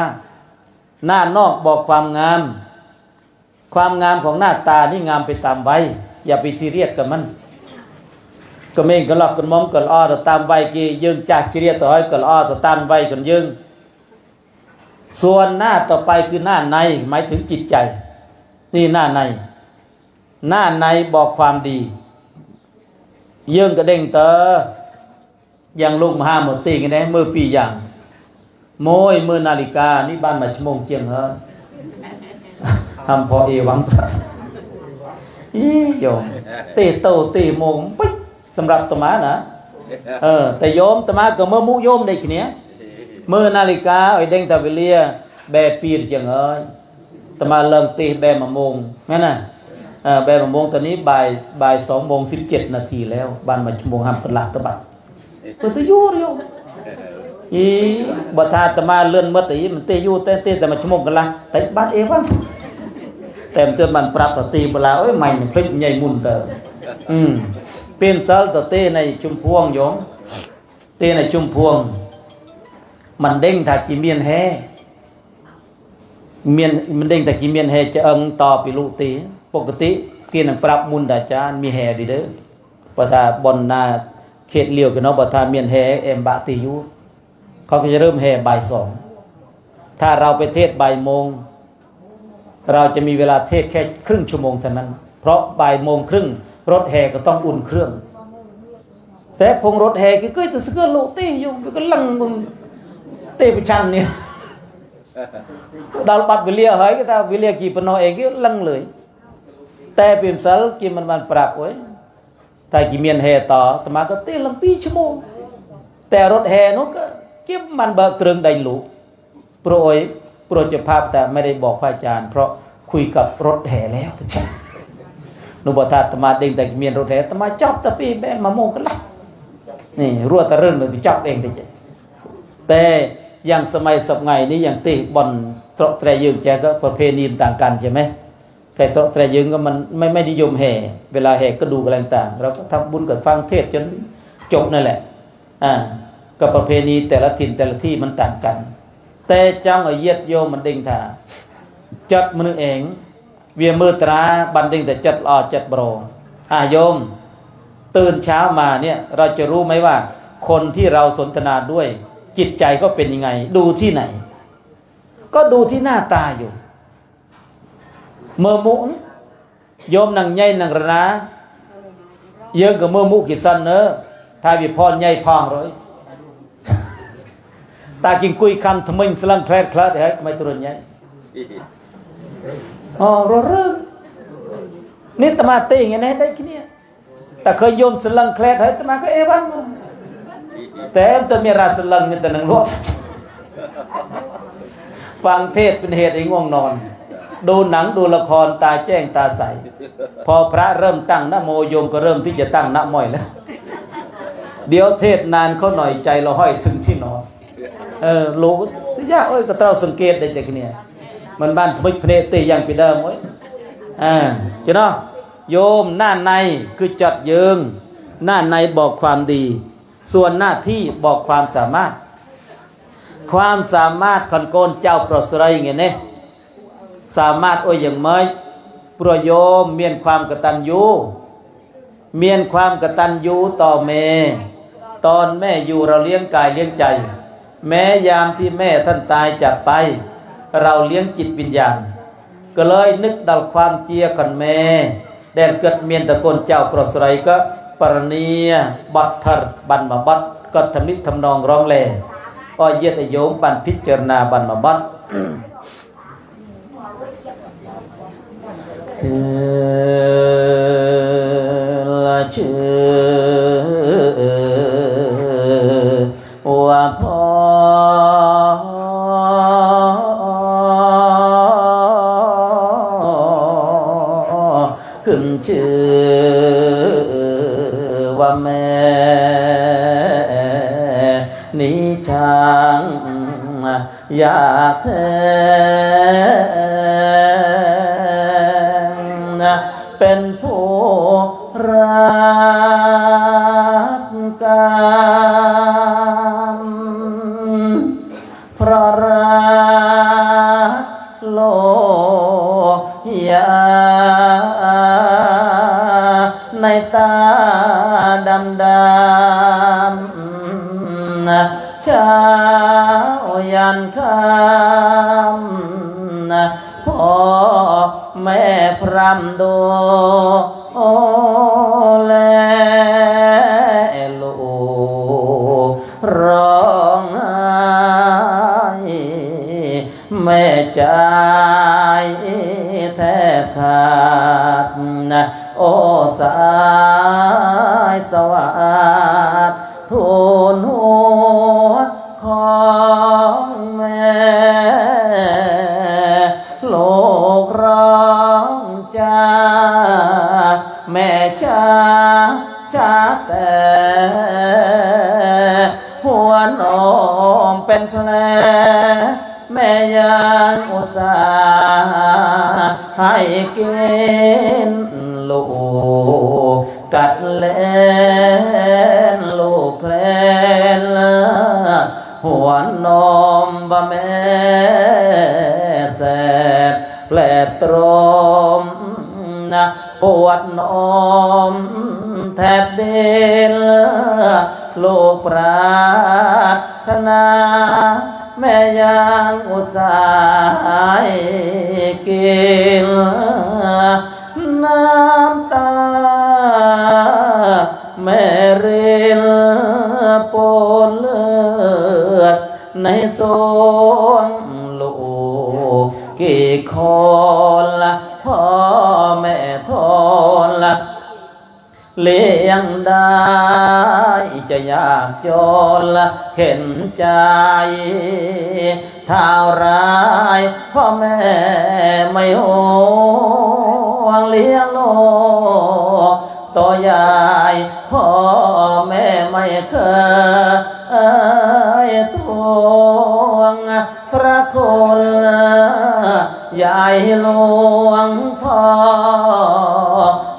หน้านอกบอกความงามของหน้าตานี่งามไปตามวัยอย่าไปซีเรียสกับมันก็เมงก็หลอกกันมอมก็อ้อแต่ตามวัยกี่ยึงจากซีเรียสต่อให้ก็อ้อแต่ตามวัยกันยึงส่วนหน้าต่อไปคือหน้าในหมายถึงจิตใจนี่หน้าในบอกความดียึงก็เด้งเตอยังลุกมาห้าหมดตีกันได้มือปีอย่างโมยมือนาฬิกานี่บ้านมาชั่วโมงเจียงเหรอทำพอเอวังโยมตีโมงปิ๊กสำหรับตมานะแต่โยมตมาก็เมื่อมุโยมได้ขี้เนี้ยมือนาฬิกาไอ้เด้งตะเวเลียแบปีเจียงเอ้ยตมาเริ่มตีแบมาโมงแม่น่ะแบมาโมงตอนนี้บ่าย2:17 นาทีแล้วบ้านมาชั่วโมงห้ามเป็นหลักตะบัดตัวตะยูโยมบัดทาตมาเลื่อนเมื่อตีมันเตยูเต้แต่มาชั่วโมงกันละแต่บ้านเอวังแต่เตือนมันปรับตีเวลาโอ้ยใหม่พลิกใหญ่มุนเตอเป็นซาลตเต้ในชุมพวงโยมเต้ในชุมพวงมันเด้งถ้ากีเมียนแฮมันเด้งแต่กีเมียนแฮจะต่อไปลูตีปกติกินปรับมุนดาจานมีแฮดีเด้อปะทาบนนาเขตเลียวกันเนาะปะทาเมียนแฮเอ็มบะตียูเขาก็จะเริ่มแฮบ่าย 2ถ้าเราไปเทศบ่ายโมงเราจะมีเวลาเทศแค่ครึ่งชั่วโมงเท่านั้นเพราะบ่ายโมงครึ่งรถแห่ก็ต้องอุ่นเครื่องแต่พงรถแห่ก็จะสเกลโลตีอยู่ก็ลังเตะไปชันเนี่ยดาวปัดวิเลียเฮ้ยก็ตาวิเลียกี่ปนเองก็ลังเลยแต่เปลี่ยนสารกี่มันปรับไว้ถ้ากี่เมียนแห่ต่อแต่มาก็เตะลังปีชั่วโมงแต่รถแห่นู้นก็เก็บมันเบิกเครื่องได้หลูโปรยภาพแต่ไม่ได้บอกพระอาจารย์เพราะคุยกับรถแห่แล้วท่าน นุบทัตมาเด้งแต่เมียนรถแห่ตมาจับตะปีแบมาโมงกันละนี่รัวตะเรื่องเลยที่จับเองได้แต่อย่างสมัยสับไงนี่อย่างตีบอลสระแตรยึงแจก็ประเพณีต่างกันใช่ไหมแต่สระแตรยึงก็มันไม่นิยมแห่เวลาแห่ก็ดูกันต่างเราก็ทำบุญกับฟังเทศจนจบนั่นแหละก็ประเพณีแต่ละถิ่นแต่ละที่มันต่างกันแต่จังเย็ดโยมันเด้งท่าจัดมือเองเวียมือตราบันเด้งแต่จัดจัดโบรโยมตื่นเช้ามาเนี่ยเราจะรู้ไหมว่าคนที่เราสนทนาด้วยจิตใจก็เป็นยังไงดูที่ไหนก็ดูที่หน้าตาอยู่เมื่อมุนโยมนังใหญ่นังระนาเยอะกับเมื่อมุกิสันเนอะถ้าวิพรใหญ่พองเลยตากินกุยคำทำไมสลังแคลดเฮ้ยไม่ตัวใหญ่รอเรื่องนี่ตมาตีอย่างนี้ได้แค่นี้แต่เคยโยมสลังแคลดเฮ้ยตมาก็เอวังแต่ตมีราสลังนี่แต่หนึ่งรถฟังเทศเป็นเหตุให้ง่วงนอนดูหนังดูละครตาแจ้งตาใสพอพระเริ่มตั้งนะโมโยมก็เริ่มที่จะตั้งนะมอยแล้วเดี๋ยวเทศนานเขาหน่อยใจเราห้อยถึงที่นอนรู้ยากก็เราสังเกตได้จากนี้มันบ้านทมิพเนตีอย่างปีเดิมเว้ยจ้ะเนาะโยมหน้าในคือจัดยืงหน้าในบอกความดีส่วนหน้าที่บอกความสามารถคนโกนเจ้าโปรดสไรไงเนี่ยสามารถโอ้ยอย่างเมยโปรโยมเมียนความกตัญญูต่อแม่ตอนแม่อยู่เราเลี้ยงกายเลี้ยงใจแม้ยามที่แม่ท่านตายจากไปเราเลี้ยงจิตวิญญาณก็เลยนึกดัลความเจียขันแม่แดนเกิดเมียนตะโกนเจ้าโปรดสไรก็ปรณีบัตรบันมาบัตก็ทำนิทำนองร้องแลเย็ดโยมบันพิจารณาบันมาบัตละชื่อว่าพ่อ ชื่อว่าแม่นี้ช่างอยากแท้เป็นผู้รักกันเพราะรักโลกยาในตาดำเช้ายันค่ำพ่อแม่พรำดูแลลูกร้องไห้แม่ใจแทบขาดโอ้สายสวัสดิ์ทูลหัวของแม่ลูกร้องจ้าแม่จ้าแต่หัวนมเป็นแผลแม่ยังอุตส่าห์ให้กินลูกกัดเล่นลูกเพลนหัวนมบ่แม่แสบแผลตรมปวดนมแทบดินลูกปรารถนาแม่ยังอุตส่าห์กินน้ำตาแม่รินปนเลือดในโซนลูกกี่คนละพ่อแม่ทนละเลี้ยงได้จะยากจนละเข็นใจท้าวร้ายพ่อแม่ไม่ห่วงเลี้ยงโลกต่อยายพ่อแม่ไม่เคยทวงพระคุณยายหลวงพ่อ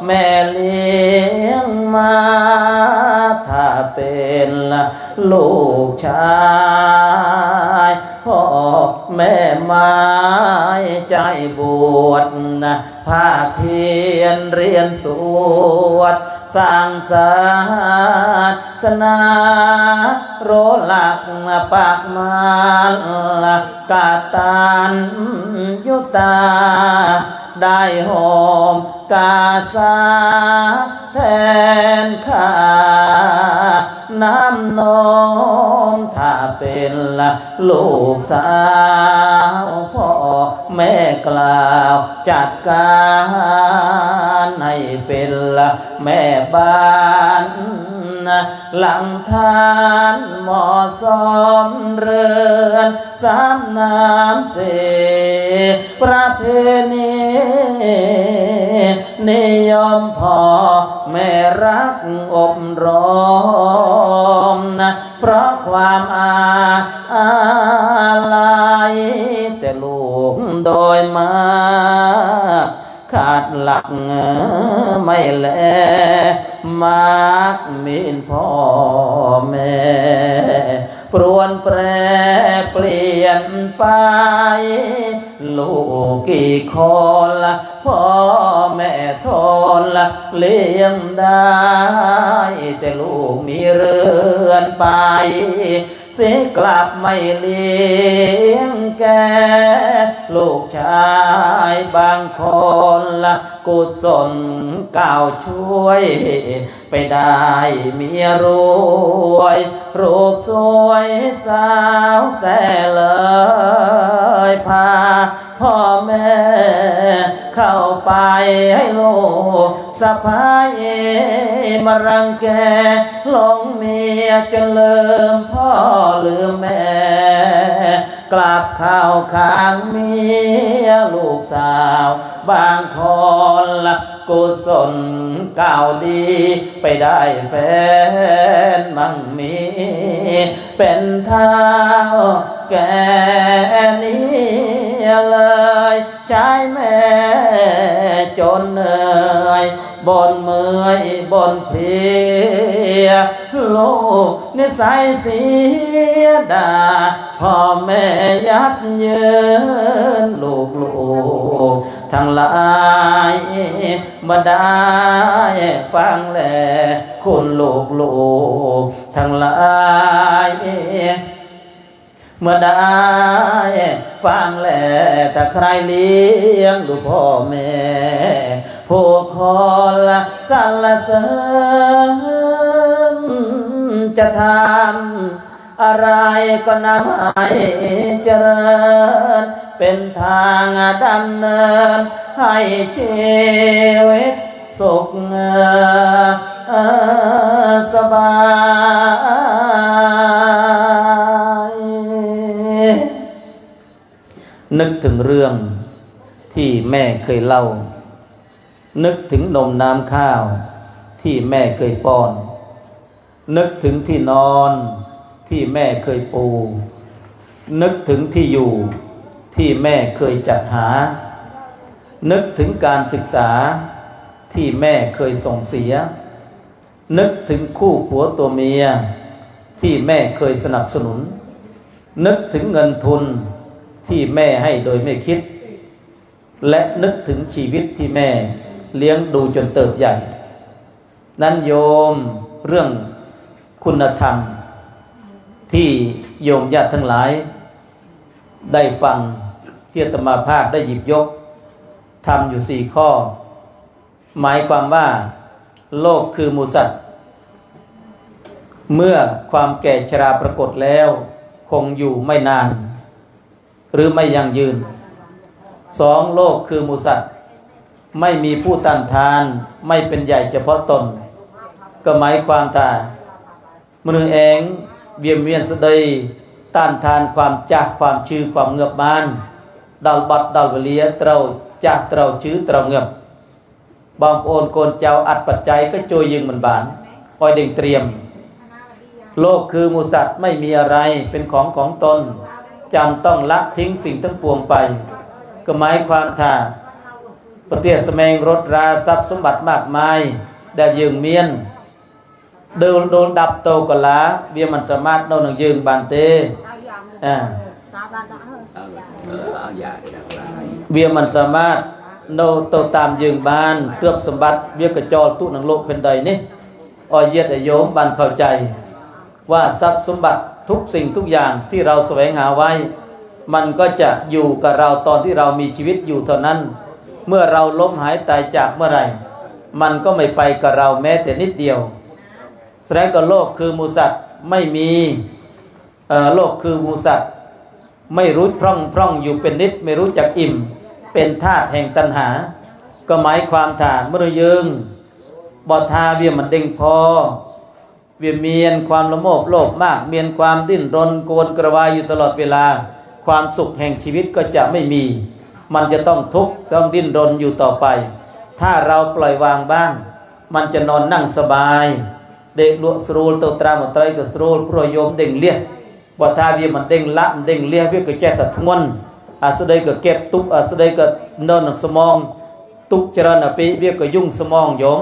แม่เลี้ยงมาถ้าเป็นลูกชายพ่อแม่ไม้ใจบวชภาคเพียรเรียนสวดสร้างศาสนาโรหลักปากมารกาตัญยุตาได้หอมกาสาแทนข้าน้ำนมถ้าเป็นลูกสาวพ่อแม่กล่าวจัดการให้เป็นแม่บ้านหลังทานเหมาะสมเรือนสามน้ำสี่ประเพณีนิยมพ่อแม่รักอบรมเพราะความอะไรแต่ลูกโดยมาขาดหลักไม่แลมากมีนพ่อแม่ปรวนแปรเปลี่ยนไปลูกกี่คนพ่อแม่ทนเลี้ยงได้แต่ลูกมีเรือนไปเสียกลับไม่เลี้ยงแกลูกชายบางคนกุศลก้าวช่วยไปได้เมียรวยรูปสวยสาวแซ่เลยพาพ่อแม่เข้าไปให้ลูกสะพ้ายมารังแกหลงเมียจนลืมพ่อลืมแม่ กราบข้าวข้างเมียลูกสาวบางคนละกุศลก้าวดีไปได้แฟนมั่งมีเป็นเท้าแก่นี้เลยใช้แม่จนเหนื่อยบนเมื่อยบนเพลียลูกนิสัยเสียดาพ่อแม่ยัดเยินลูกทั้งหลายมาได้ฟังแลคุณลูกทั้งหลายเมื่อได้ฟังแลแต่ใครเลี้ยงดูพ่อแม่ผู้คนละสรรเสริญจะทำอะไรก็นำให้เจริญเป็นทางดำเนินให้ชีวิตสุขสบายนึกถึงเรื่องที่แม่เคยเล่านึกถึงนมน้ำข้าวที่แม่เคยป้อนนึกถึงที่นอนที่แม่เคยปูนึกถึงที่อยู่ที่แม่เคยจัดหานึกถึงการศึกษาที่แม่เคยส่งเสียนึกถึงคู่ผัวตัวเมียที่แม่เคยสนับสนุนนึกถึงเงินทุนที่แม่ให้โดยไม่คิดและนึกถึงชีวิตที่แม่เลี้ยงดูจนเติบใหญ่นั้นโยมเรื่องคุณธรรมที่โยมญาติทั้งหลายได้ฟังที่อาตมาภาพได้หยิบยกทำอยู่4 ข้อหมายความว่าโลกคือหมู่สัตว์เมื่อความแก่ชราปรากฏแล้วคงอยู่ไม่นานหรือไม่ยั่งยืน2โลกคือหมู่สัตว์ไม่มีผู้ต้านทานไม่เป็นใหญ่เฉพาะตนก็หมายความว่ามนุษย์เองเวียนเวียนสะใดต้านทานความจักความชื่อความเงือบมานดาวบัดดาวเลียเตราจักเตราชื่อเตราเงือบบางโอนโกนเจ้าอัดปัจจัยก็โจยยิงมันบานคอยเด่งเตรียมโลกคือหมู่สัตว์ไม่มีอะไรเป็นของตนจำต้องละทิ้งสิ่งทั้งปวงไปก็หมายความว่าประเทศสมัยรถราทรัพย์สมบัติมากมายได้ยืงเมียนโดนดับโตกะลาเบียมันสามารถโดนยืงบานเตเบียมันสามารถโนโตตามยืงบานเตือบสมบัติเบียกระจอตู้หนังโลกเป็นใดนี่ออยเย็ดโยมบานเข้าใจว่าทรัพย์สมบัติทุกสิ่งทุกอย่างที่เราแสวงหาไว้มันก็จะอยู่กับเราตอนที่เรามีชีวิตอยู่เท่านั้นเมื่อเราล้มหายตายจากเมื่อไหร่มันก็ไม่ไปกับเราแม้แต่นิดเดียวแสดงกับโลกคือหมู่สัตว์ไม่มีโลกคือหมู่สัตว์ไม่รู้พร่องอยู่เป็นนิดไม่รู้จักอิ่มเป็นธาตุแห่งตัณหาก็หมายความว่าเมื่อยืงบ่ทาเวียมันเด้งพอเวียนเมียนความละโมบโลภมากเมียนความดิ้นรนโกนกระวายอยู่ตลอดเวลาความสุขแห่งชีวิตก็จะไม่มีมันจะต้องทุกข์ต้องดิ้นรนอยู่ต่อไปถ้าเราปล่อยวางบ้างมันจะนอนนั่งสบายเด็กลวกสรูลตัวตรามตรายกับสรูลพระโยมเด้งเลี้ยบ่ทาเวียมันเด้งละเด้งเลี้ยเวียก็แก้ตัดทวนอาสดายก็เก็บตุกอาสดายก็เนินสมองตุกเจริญอภิเวียก็ยุ่งสมองโยม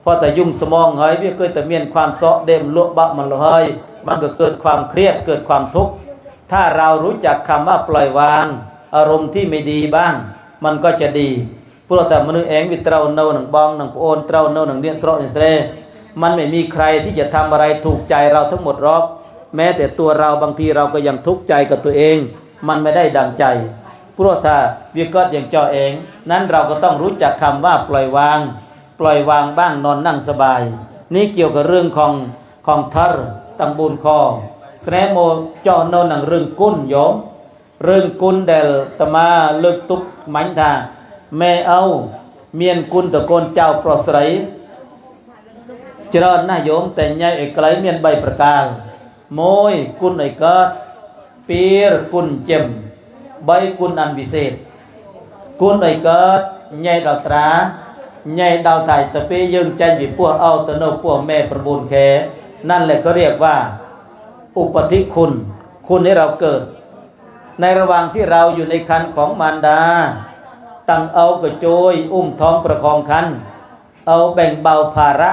พอแต่ยุ่งสมองเฮ้ยเวียเกิดแต่เมียนความเสาะเดมลวกบะมันเลยเฮ้ยมันก็เกิดความเครียดเกิดความทุกข์ถ้าเรารู้จักคำว่าปล่อยวางอารมณ์ที่ไม่ดีบ้างมันก็จะดีพวกแต่มนุษย์เองวิตราโนหนังบองหนังโอนเตราโนหนังเดียนสระอินเสรมันไม่มีใครที่จะทำอะไรถูกใจเราทั้งหมดหรอกแม้แต่ตัวเราบางทีเราก็ยังทุกข์ใจกับตัวเองมันไม่ได้ดังใจพวกถ้าวิกฤตอย่างเจ้าเองนั้นเราก็ต้องรู้จักคำว่าปล่อยวางบ้างนอนนั่งสบายนี่เกี่ยวกับเรื่องของทารตังบุญคอแสดงโมเจ้าโนหนังเรื่องกุ้นโยมเรื่องกุนเดลตมาเลิกตุกมันทาแม่เอาเมียนกุนตะโกนเจ้าปลอดใสเจริญนะโยมแต่ใหญ่ไอ้ไกลเมียนใบประกาศโมยกุนไอ้เกิด ปีรกุลเจมใบกุลอันวิเศษกุลไอเกิดใหญ่ดาวตราใหญ่ดาวไทยแต่ปียังใจวิพวกเอาตโนพวกแม่ประบุญแขนั่นแหละเขาเรียกว่าอุปธิคุณคุณให้เราเกิดในระหว่างที่เราอยู่ในครรภ์ของมารดาตั้งเอากระโจยอุ้มท้องประคองครรภ์เอาแบ่งเบาภาระ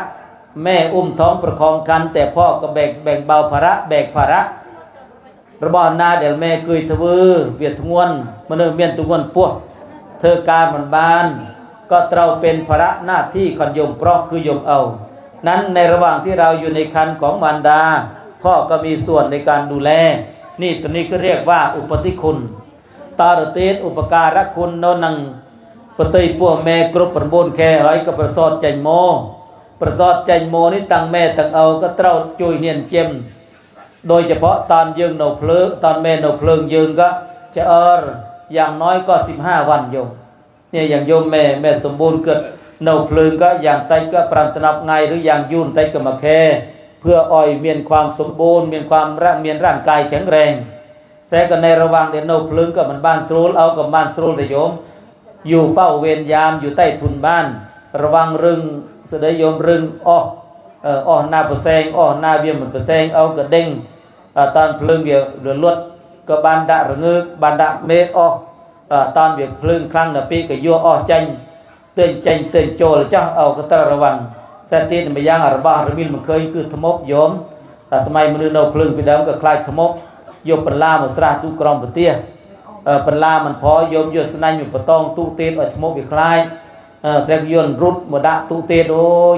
แม่อุ้มท้องประคองครรภ์แต่พ่อก็แบ่งเบาภาระแบกภาระระบอบนาเดลแม่เกยทวือเวียดทงวนมันเมียนตุงวนพวกเธอการมันบานก็เราเป็นภาระหน้าที่คนยมเพราะคือยมเอานั้นในระหว่างที่เราอยู่ในครรภ์ของมารดาพ่อก็มีส่วนในการดูแลนี่ตัวนี้ก็เรียกว่าอุปธิคุณตาเตตอุปการะคุณโนนังปฏิพวกแม่กรุบประบุญแค่หอยกับประสอดใจโมประสอดใจโมนี่ตั้งแม่ตั้งเอาก็เต้าจุยเนียนเจมโดยเฉพาะตอนยืงเนาเพลิงตอนแม่เนาเพลิงยืงก็จะอย่างน้อยก็15 วันโยมเนี่ยอย่างโยมแม่สมบูรณ์เกิดเนาเพลิงก็อย่างไตก็ปรำตนับไงหรืออย่างยุ่นไตก็มาแค่เพื่ออ้อยมีความสมบูรณ์มีความร่างกายแข็งแรงแสกันในระหว่างเดินเนาเพลิงก็มันบ้านสรูลเอากับบ้านสรูลแต่โยมอยู่เฝ้าเวรยามอยู่ใต้ทุนบ้านระวังรึงเสด็จโยมรึงหน้าประแสงหน้าเบี้ยมันประแสงเอากระเด้งตอนเพลิงเบี้ยเรือลวดก็บานดะระงึกบานดะเมฆตอนเบี้ยเพลิงครั้งน่ะปีก็ยั่วจังเตือนโจรเจ้าเอาก็ต้องระวังสติมันยังอรบาระมิลมันเคยคือธมบโยมแต่สมัยมันเนาเพลิงไปเดิมก็คล้ายธมบโยมปลาหมดสระตุกรอมปเตี้ยปลามันพอโยมโยสนัยอยู่ปะตองตุเตียนธมบอีกคล้ายแสดงยนรุดมาดะตุเตียน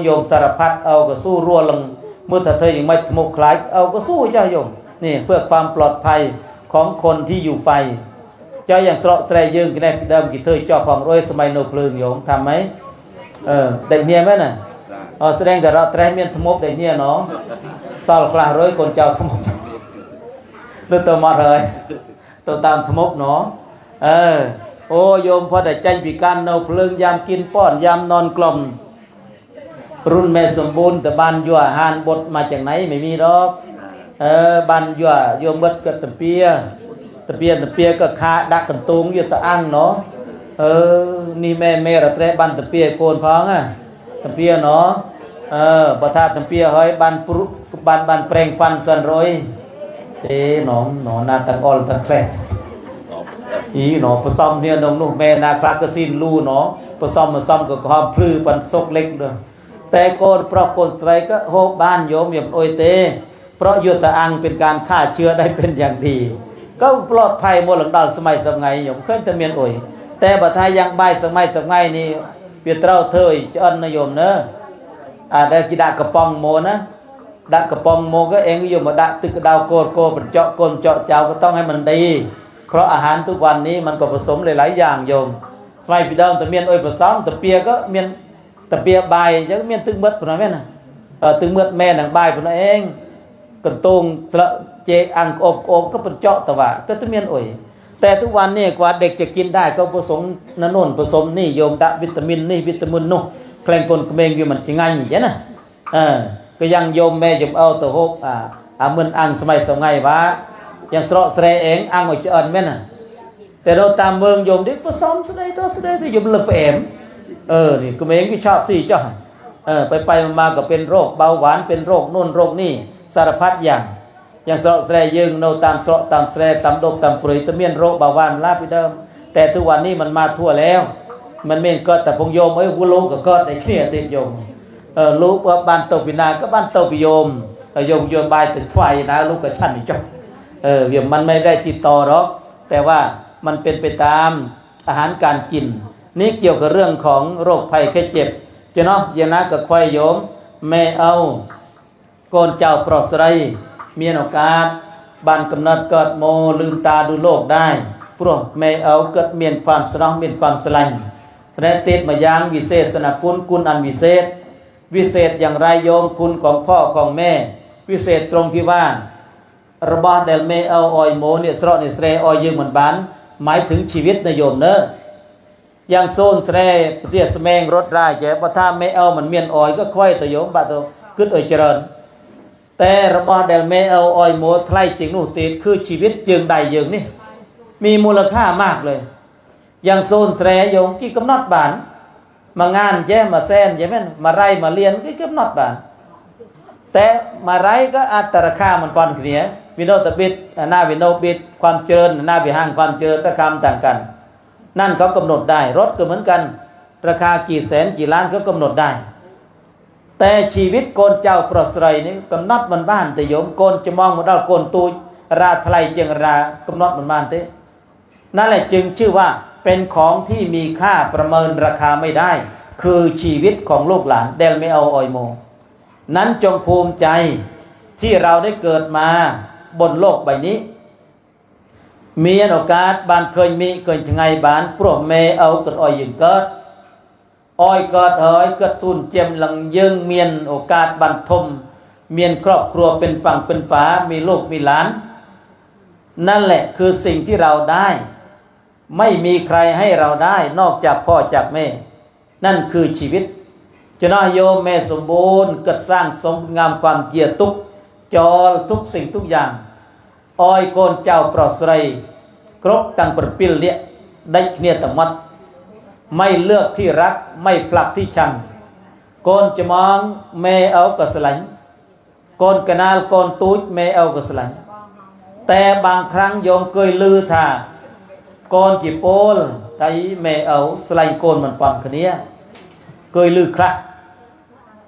โยมสารพัดเอาก็สู้รัวลงเมื่อเธอยังไม่ธมบคล้ายเอาก็สู้เจ้าโยมนี่เพื่อความปลอดภัยของคนที่อยู่ไฟเจ้าอย่างสระแสดงยืงกันในเดิมกี่เธอเจ้าของรวยสมัยโนเพลิงโยมทำไหมได้เนียไหมน่ะแสดงแต่เราแตรเมียนธมบได้เนียเนาะสาวคลาร้อยคนเจ้าธมบเรื่องตัวมาเลยตัวตามธมบเนาะโอ้โยมพอแต่ใจปีการโนเพลิงยามกินป้อนยามนอนกล่อมรุ่นแม่สมบูรณ์แต่บ้านยั่วหานบทมาจากไหนไม่มีหรอกบ้านยั่วโยมเบิดก็ตะเปียก็คาดักกันตุงอยู่ตะอังเนาะนี่แม่ระเตะบ้านตะเปียโกนพ้องตะเปียเนาะประธานตะเปียเฮ้ยบ้านปรุบ้านแปลงฟันสันร้อยหนอนาตังออลตังแคลหนอผสมเนี่ยน้องลูกแม่นาคลากระสินลู่หนอผสมกับความพลื้ปันซกเล็กด้วยแต่โกนเพราะโกนไตรก็โหบ้านโยมอย่างโอยเตเพราะยุตะอังเป็นการฆ่าเชื้อได้เป็นอย่างดีก็ปลอดภัยหมดหลังดาลสมัยสมัยโยมเคยจะเมียนโอยแต่บัดท้ายยังใบสมัยนี่เปียเต้าเถยจะอันนิยมเนอะได้จีดากระปองโมนะดักกระปองโมก็เองอยู่มาดักตึกดาวโกเป็นเจาะก้นเจาะเจ้าก็ต้องให้มันดีเพราะอาหารทุกวันนี้มันก็ผสมหลายๆอย่างโยมสมัยพี่เดิมแต่เมียนโอยผสมแต่เปียก็เมียนแต่เปียใบยังเมียนตึงเบิดปนอะไรนะตึงเบิดแม่หนังใบปนเองกันตรงเจอังอบก็เป็นเจาะแต่ว่าก็จะเมียนโอยแต่ทุกวันนี้กว่าเด็กจะกินได้ก็ผสมนั่นนู่นผสมนี่โยมดะวิตามินนี่วิตามินนู่นแกล้งคนกระเบงอยู่มันจะง่ายอย่างนี้นะก็ยังโยมแม่โยมเอาตัวหกมึนอังสมัยวะยังสระเสเองอังออกจะอ่อนแม่น่ะแต่เราตามเมืองโยมดิผสมสดที่โยมเลิกไปเอ็มนี่กระเบงก็ชอบสี่เจ้าไปมาก็เป็นโรคเบาหวานเป็นโรคนู่นโรคนี่สารพัดอย่างสระเสยึงโนตามสระตามเสตามดกตามปรุยตะเมียนโรคเบาหวานลาไปเดิมแต่ทุกวันนี้มันมาทั่วแล้วมันเม่นก็แต่พงโยมวุ้นลงก็ได้เคลียร์ติดโยมลูกว่าบ้านโตปินาก็บ้านโตปิโยมโยมบายถึงไฟนะลูกกับฉันนี่จ้ะเดี๋ยวมันไม่ได้ติดต่อหรอกแต่ว่ามันเป็นไปตามอาหารการกินนี่เกี่ยวกับเรื่องของโรคภัยแค่เจ็บเจ้าเนาะยานะกับควายโยมแม่เอาโกนเจ้าปลอดไรมีโอกาสบ้านกำเนิดเกิดโมลืมตาดูโลกได้พวกแม่เอาเกิดเมียนความสนองเมียนความสลังแสดงติดมายังวิเศษสนคุณอันวิเศษอย่างไรโยมคุณของพ่อของแม่วิเศษตรงที่ว่าระบาดเดลเมเอาออยโมเนี่ยสระเนี่ยเสรออยยืมเหมือนบ้านหมายถึงชีวิตนโยมเนอะอย่างโซนเสรเตียสแมงรถรายเจ้าถ้าไม่เอามันเมียนออยก็ค่อยตัวโยมบาตัวขึ้นเจริญ แต่ระบอบเดลเมเอาออยโมไทยจริงนู่นติดคือชีวิตจึงใดยึงนี่มีมูลค่ามากเลยอย่างโซนแสรยงกี่กำหนดบานมางานแย่มาแซนใช่ไหมมาไร่มาเรียนกี่กำหนดบานแต่มาไร่ก็อัตราคามันปอนគ្នាวิโนตบิดหน้าวิโนบิดความเจริญหน้าวิหางความเจริญราคาต่างกันนั่นเขากำหนดได้รถก็เหมือนกันราคากี่แสนกี่ล้านเขากำหนดได้แต่ชีวิตโกนเจ้าปรสไรนี่กำหนดมันบ้านแต่โยมโกนจะมองมันได้โกนตูราทลายเจียงรากำหนดมันบ้านเต้นั่นแหละจึงชื่อว่าเป็นของที่มีค่าประเมินราคาไม่ได้คือชีวิตของลูกหลานเดลไม่เอาออยโมนั้นจงภูมิใจที่เราได้เกิดมาบนโลกใบนี้มีโอกาสบานเคยมีเคยไงบานพวกเมเอาเกิดอ้อยยิงเกิดอ้อยเกิดเฮ้ยเกิดสูญเจียมหลังยึงเมียนโอกาสบันทมเมียนครอบครัวเป็นฝั่งเป็นฝามีลูกมีหลานนั่นแหละคือสิ่งที่เราได้ไม่มีใครให้เราได้นอกจากพ่อจากแม่นั่นคือชีวิตจะน้อยโยมแม่สมบูรณ์เกิดสร้างสมงามความเกียรติทุกจอทุกสิ่งทุกอย่างอ้อยโกนเจ้าปลอดใสครบตั้งประปิลเนี่ยได้เนียตมัดไม่เลือกที่รักไม่ผลักที่ชังโกนจะมองแม่เอากระสลังโกนกระนาลโกนตูดแม่เอากระสลังแต่บางครั้งโยมเคยลือท่าโกนจีโปลไตแม่เอาสลังโกนมันปอมคนนี้เคยลือครับ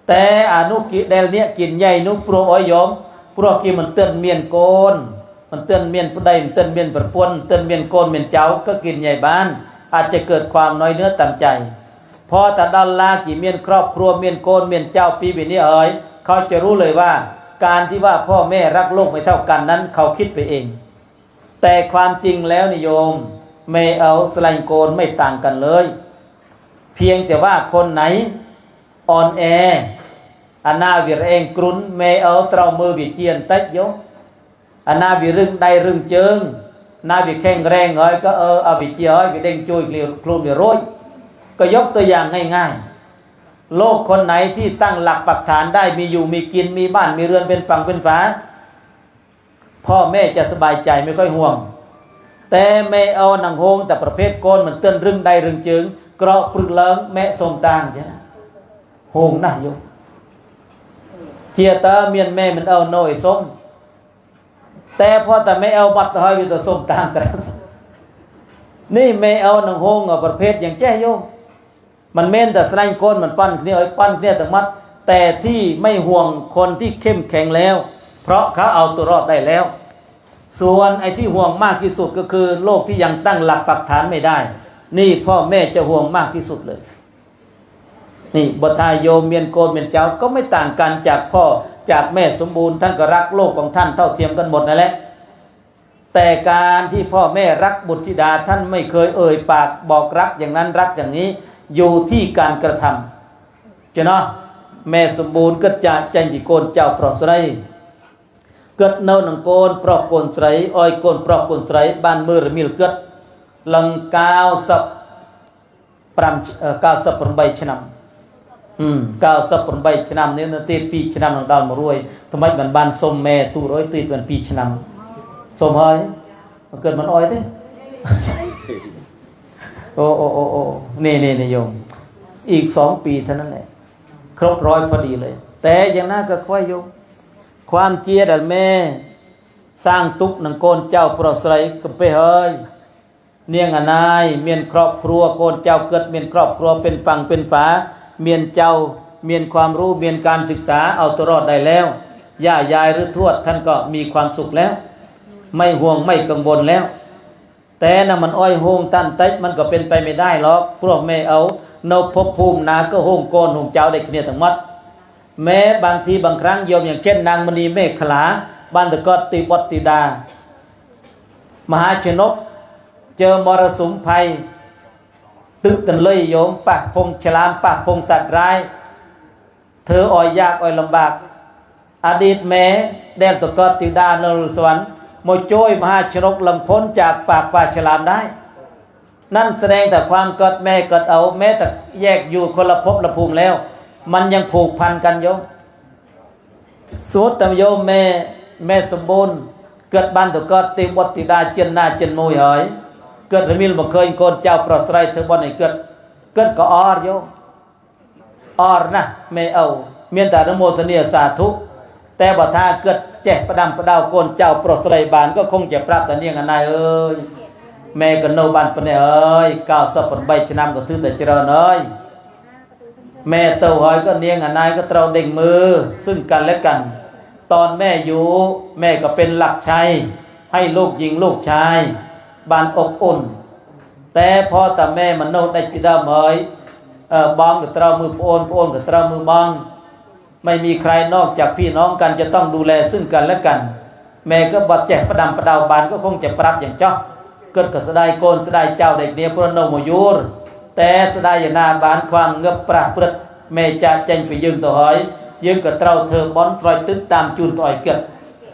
แต่อนุกิเดลเนี่ยกินใหญ่นุโปรอ้อยโยมพวกที่มันเตือนเมียนโกนมันเตือนเมียนผู้ใดมันเตือนเมียนประปวนเตือนเมียนโกนเมียนเจ้าก็กินใหญ่บ้านอาจจะเกิดความน้อยเนื้อต่ำใจพอแต่ดอลลาร์กี่เมียนครอบครัวเมียนโกนเมียนเจ้าปีแบบนี้เขาจะรู้เลยว่าการที่ว่าพ่อแม่รักโลกไม่เท่ากันนั้นเขาคิดไปเองแต่ความจริงแล้วนิยมไม่เอาสไลโกนไม่ต่างกันเลยเพียงแต่ว่าคนไหนอ่อนแออันนาวิรเองกรุนไม่เอาเต้ามือวิเจียนเต็กโยอันนาวิรึงได้รึงเจิงนาวิแข็งแรงเอ้ยก็เอาวิเจียวิเด้งจุยเกลียวคลุมเดือดร้อยก็ยกตัวอย่างง่ายๆโลกคนไหนที่ตั้งหลักปักฐานได้มีอยู่มีกินมีบ้านมีเรือนเป็นฝั่งเป็นฝาพ่อแม่จะสบายใจไม่ค่อยห่วงแต่แม่เอาหนังโฮงแต่ประเภทโกนมันเตือนรึงได้รึงเจิงกรอปรึกเลิงแม่สมตางใช่ไหมโฮงนะโยเจียตาเมียนแม่มันเอาโนยส้มแต่พอแต่ไม่เอาบัตรหอยวิตส้มตางแต่นี่ไม่เอาหนังโฮงประเภทอย่างแจ้โยมันเม้นแต่สไลน์โกนมันปั้นเนี่ยปั้นเนี่ยแต่มัดแต่ที่ไม่ห่วงคนที่เข้มแข็งแล้วเพราะเขาเอาตัวรอดได้แล้วส่วนไอ้ที่ห่วงมากที่สุดก็คือโลกที่ยังตั้งหลักปักฐานไม่ได้นี่พ่อแม่จะห่วงมากที่สุดเลยนี่บทายโยมเมียนโกนเมียนเจ้าก็ไม่ต่างกันจากพ่อจากแม่สมบูรณ์ท่านก็รักโลกของท่านเท่าเทียมกันหมดนั่นแหละแต่การที่พ่อแม่รักบุตรธิดาท่านไม่เคยเอ่ยปากบอกรักอย่างนั้นรักอย่างนี้อยู่ที่การกระทำจะเนาะแม่สมบูรณ์ก็จะจันจิโกนเจ้าปลอดใสเกิดเนาหนังโกนปลอกโกนใสอ้อยโกนปลอกโกนใสบ้านมือระมิลเกิดลัง98 ឆ្នាំ98 ឆ្នាំនេះនៅទី2ឆ្នាំនឹងដល់100ថ្មិចមិនបានសុំម៉ែទូរយទីបាន2ឆ្នាំសុំហើយเกิดมันอ้อยទេโอ้นี่โยมอีก2 ปีเท่านั้นแหละครบ100พอดีเลยแต่อย่างน่าก็ค่อยโยมความเจียดแม่สร้างตุกนังโกนเจ้าปลอดใสก็ไปเฮ้ยเนียงอนายเมียนครอบครัวโกนเจ้าเกิดเมียนครอบครัวเป็นฝั่งเป็นฝาเมียนเจ้าเมียนความรู้เมียนการศึกษาเอาตัวรอดได้แล้วย่ายายหรือทวดท่านก็มีความสุขแล้วไม่ห่วงไม่กังวลแล้วแต่น่ะมันอ้อยโฮงท่านเต็กมันก็เป็นไปไม่ได้หรอกพวกแม่เอาโนภพภูมินาก็โฮงโกนโฮงเจ้าได้เคลียร์ทั้งหมดแม้บางทีบางครั้งโยมอย่างเช่นนางมณีเมฆขลาบ้านตะกอดติบดติดามหาชนกเจอมรสุมภัยตึกกันเลยโยมปากพงฉลามปากพงสัตว์ร้ายเธออ่อยยากอ่อยลำบากอดีตแม่แดนตะกอดติดานรสวรรค์โมโจยมหาชนกลำพ้นจากปากปลาฉลามได้นั่นแสดงแต่ความเกิดแม่เกิดเอาแม้แต่แยกอยู่คนละภพละภูมิแล้วมันยังผูกพันกันโยม สูตรตามโยมแม่สมบูรณ์เกิดบ้านตัวเกิดตีบทติดาเจนนาเจนมวยหอยเกิดมีลมาเคยคนเจ้าปลอดไตรเธอบนไหนเกิดก็ออร์โยออร์นะไม่เอาเมียนแต่นโมทเนียสาธุแต่บ่ท่าเกิดแจกประดำประดาวโกนเจ้าปลอดไตรบานก็คงจะปรับแต่เนียงอันนายเอ้ยแม่ก็โนบันปนเอ้ยก้าวสับปนใบชนำก็ถือแต่เจริญเอ้ยแม่เต่าหอยก็เนียงอันนายก็เตาเด้งมือซึ่งกันและกันตอนแม่อยู่แม่ก็เป็นหลักชัยให้ลูกหญิงลูกชายบ้านอบอุ่นแต่พอแต่แม่มันโนได้พิดาเมยบองกับเตามือโอนกับเตามือบองไม่มีใครนอกจากพี่น้องกันจะต้องดูแลซึ่งกันและกันแม่ก็บาดแจกประดำประดาวบานก็คงจะปรับอย่างเจ้าเกิดกับสดายโกนสดายเจ้าเด็กเนี่ยพระนมยูรแต่สดายนาบานความเงือบปราบปรึกแม่จะเจงไปยืงตัวหอยยืงกับเตาเธอบอนสอยตึ๊ดตามจูนต่อยเกิด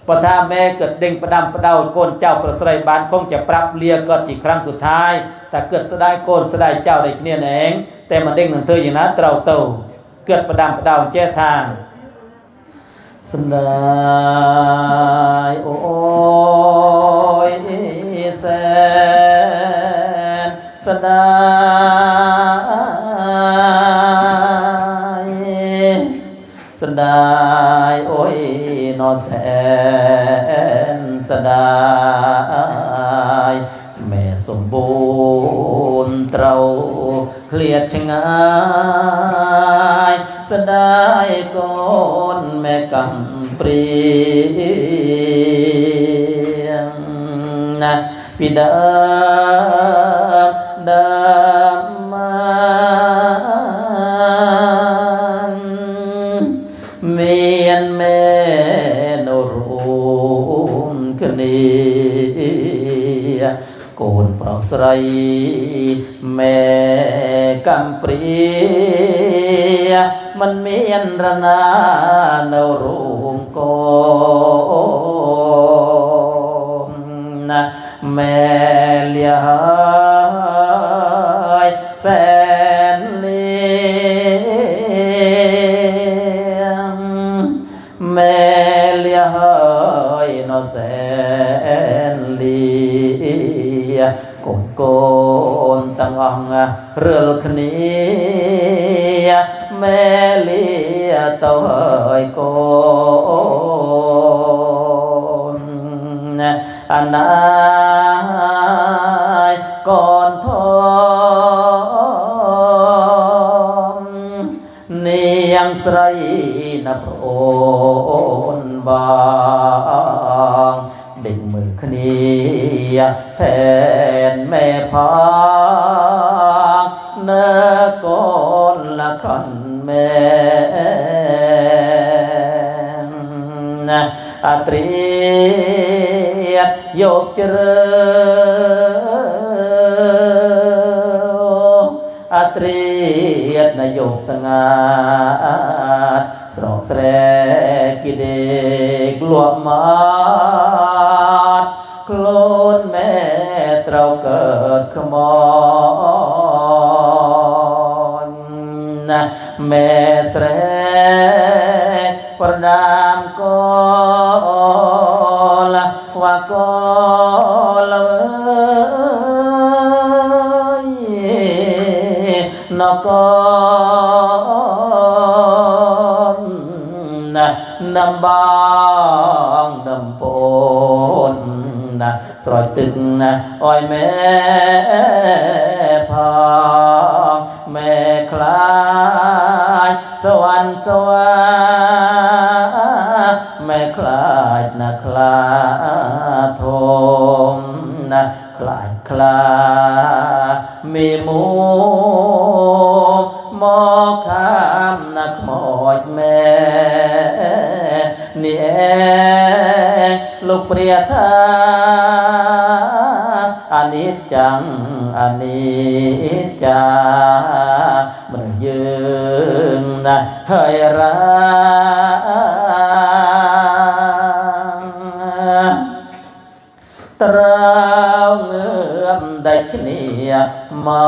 พอถ้าแม่เกิดเด้งประดำประดาวโกนเจ้าประสายบานคงจะปรับเลียก็อีกครั้งสุดท้ายแต่เกิดสดายโกนสดายเจ้าเด็กเนี่ยเองแต่มาเด้งหนึ่งเธออย่างนั้นเตาเตาเกิดประดำประดาวแจ้ทางสดายโอ้ยแสนสดายสดายโอ้ยนอแสนสดายแม่สมบูรณ์เตราเคลียดชะงายสดายก้นแม่กำเปรียงนะพี่ดำมันเมียนแม่นรุมคณีโกนเปล่าใสแม่กำเปรียมันเมียนระนาเนรุมโกนะแม่เลี้ยยแสนเลี้ยงแม่เลี้ยยนอแสนเลี้ยโกนตั้งองเรือคณีแม่เลี้ยเต้าเฮยโกนอันนายก่อนทองเนียงใสนับโอนบางเด็กมือคณีแทนแม่พางเนื้อก้นละคันแม่อาตรียโยกเจริญอาตรียนโยกสงัดสรอกแสรกิเดกลวกมาดโคลนแม่เตราเกิดขมอนแม่แสรประดามก็ละว่าก็ละเอยนกนำบางนำปนสอยตึงอ้อยแม่พางแม่คลายสวรรค์สวรรค์แม่คลายคลาทมคลายคลามีหมูหมอคำนักหมอดแม่นี่เองลูกเปรียธาอนิจจังอนิจจามันยืนเฮยรังตราเงือมได้ขเนียมา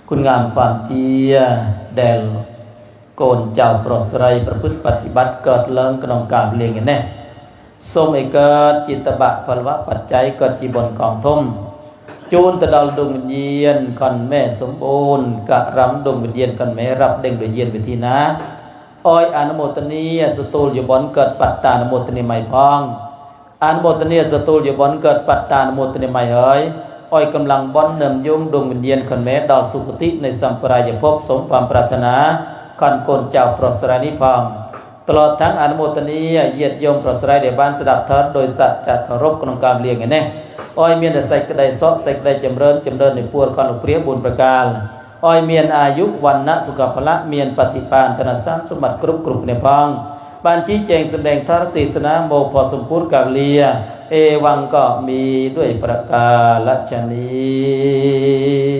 กุ คุณงามความเจียแดลโกนเจ้าโปรดไสรประพฤติปฏิบัติเกิดเลิงกนองการเลี้ยงอย่างนี้ส้มไอเกิดจิตบะพลวะปัจจัยเกิดจีบนกองทมจูนตะดาวดวงวิญญาณก่อนแม่สมบูรณ์กะรำดวงวิญญาณก่อนแม่รับเด้งโดยเย็นวิธีนะอ้อยอนุโมทนีสตูลอยู่บนเกิดปัตตานุโมทนีใหม่พองอนุโมทนีสตูลอยู่บนเกิดปัตตานุโมทนีใหม่เอ๋ยอ้อยกำลังบอนเนิมยุ่งดวงวิญญาณก่อนแม่ดาวสุคติในสัมปรายภพสมความปรารถนาก่อนโกนเจ้าโปรดไสรนิพพานตลอดทั้งอนุโมทนีเยียดโยมโปรดไสรในบ้านสดับทัดโดยสัตว์จัดเคารพกนองการเลี้ยงอย่างนี้อ้อยเมียนแต่ใส่กระไดซอกใส่กระไดจำเริญในปวดคอนอุปริยบุญประการอ้อยเมียนอายุวันนะสุขภละเมียนปฏิปานธนสามสมบัติกรุบในพองบานชี้แจงแสดงทารติสนาโมพอสมพูดกับเลียเอวังก็มีด้วยประกาศชนี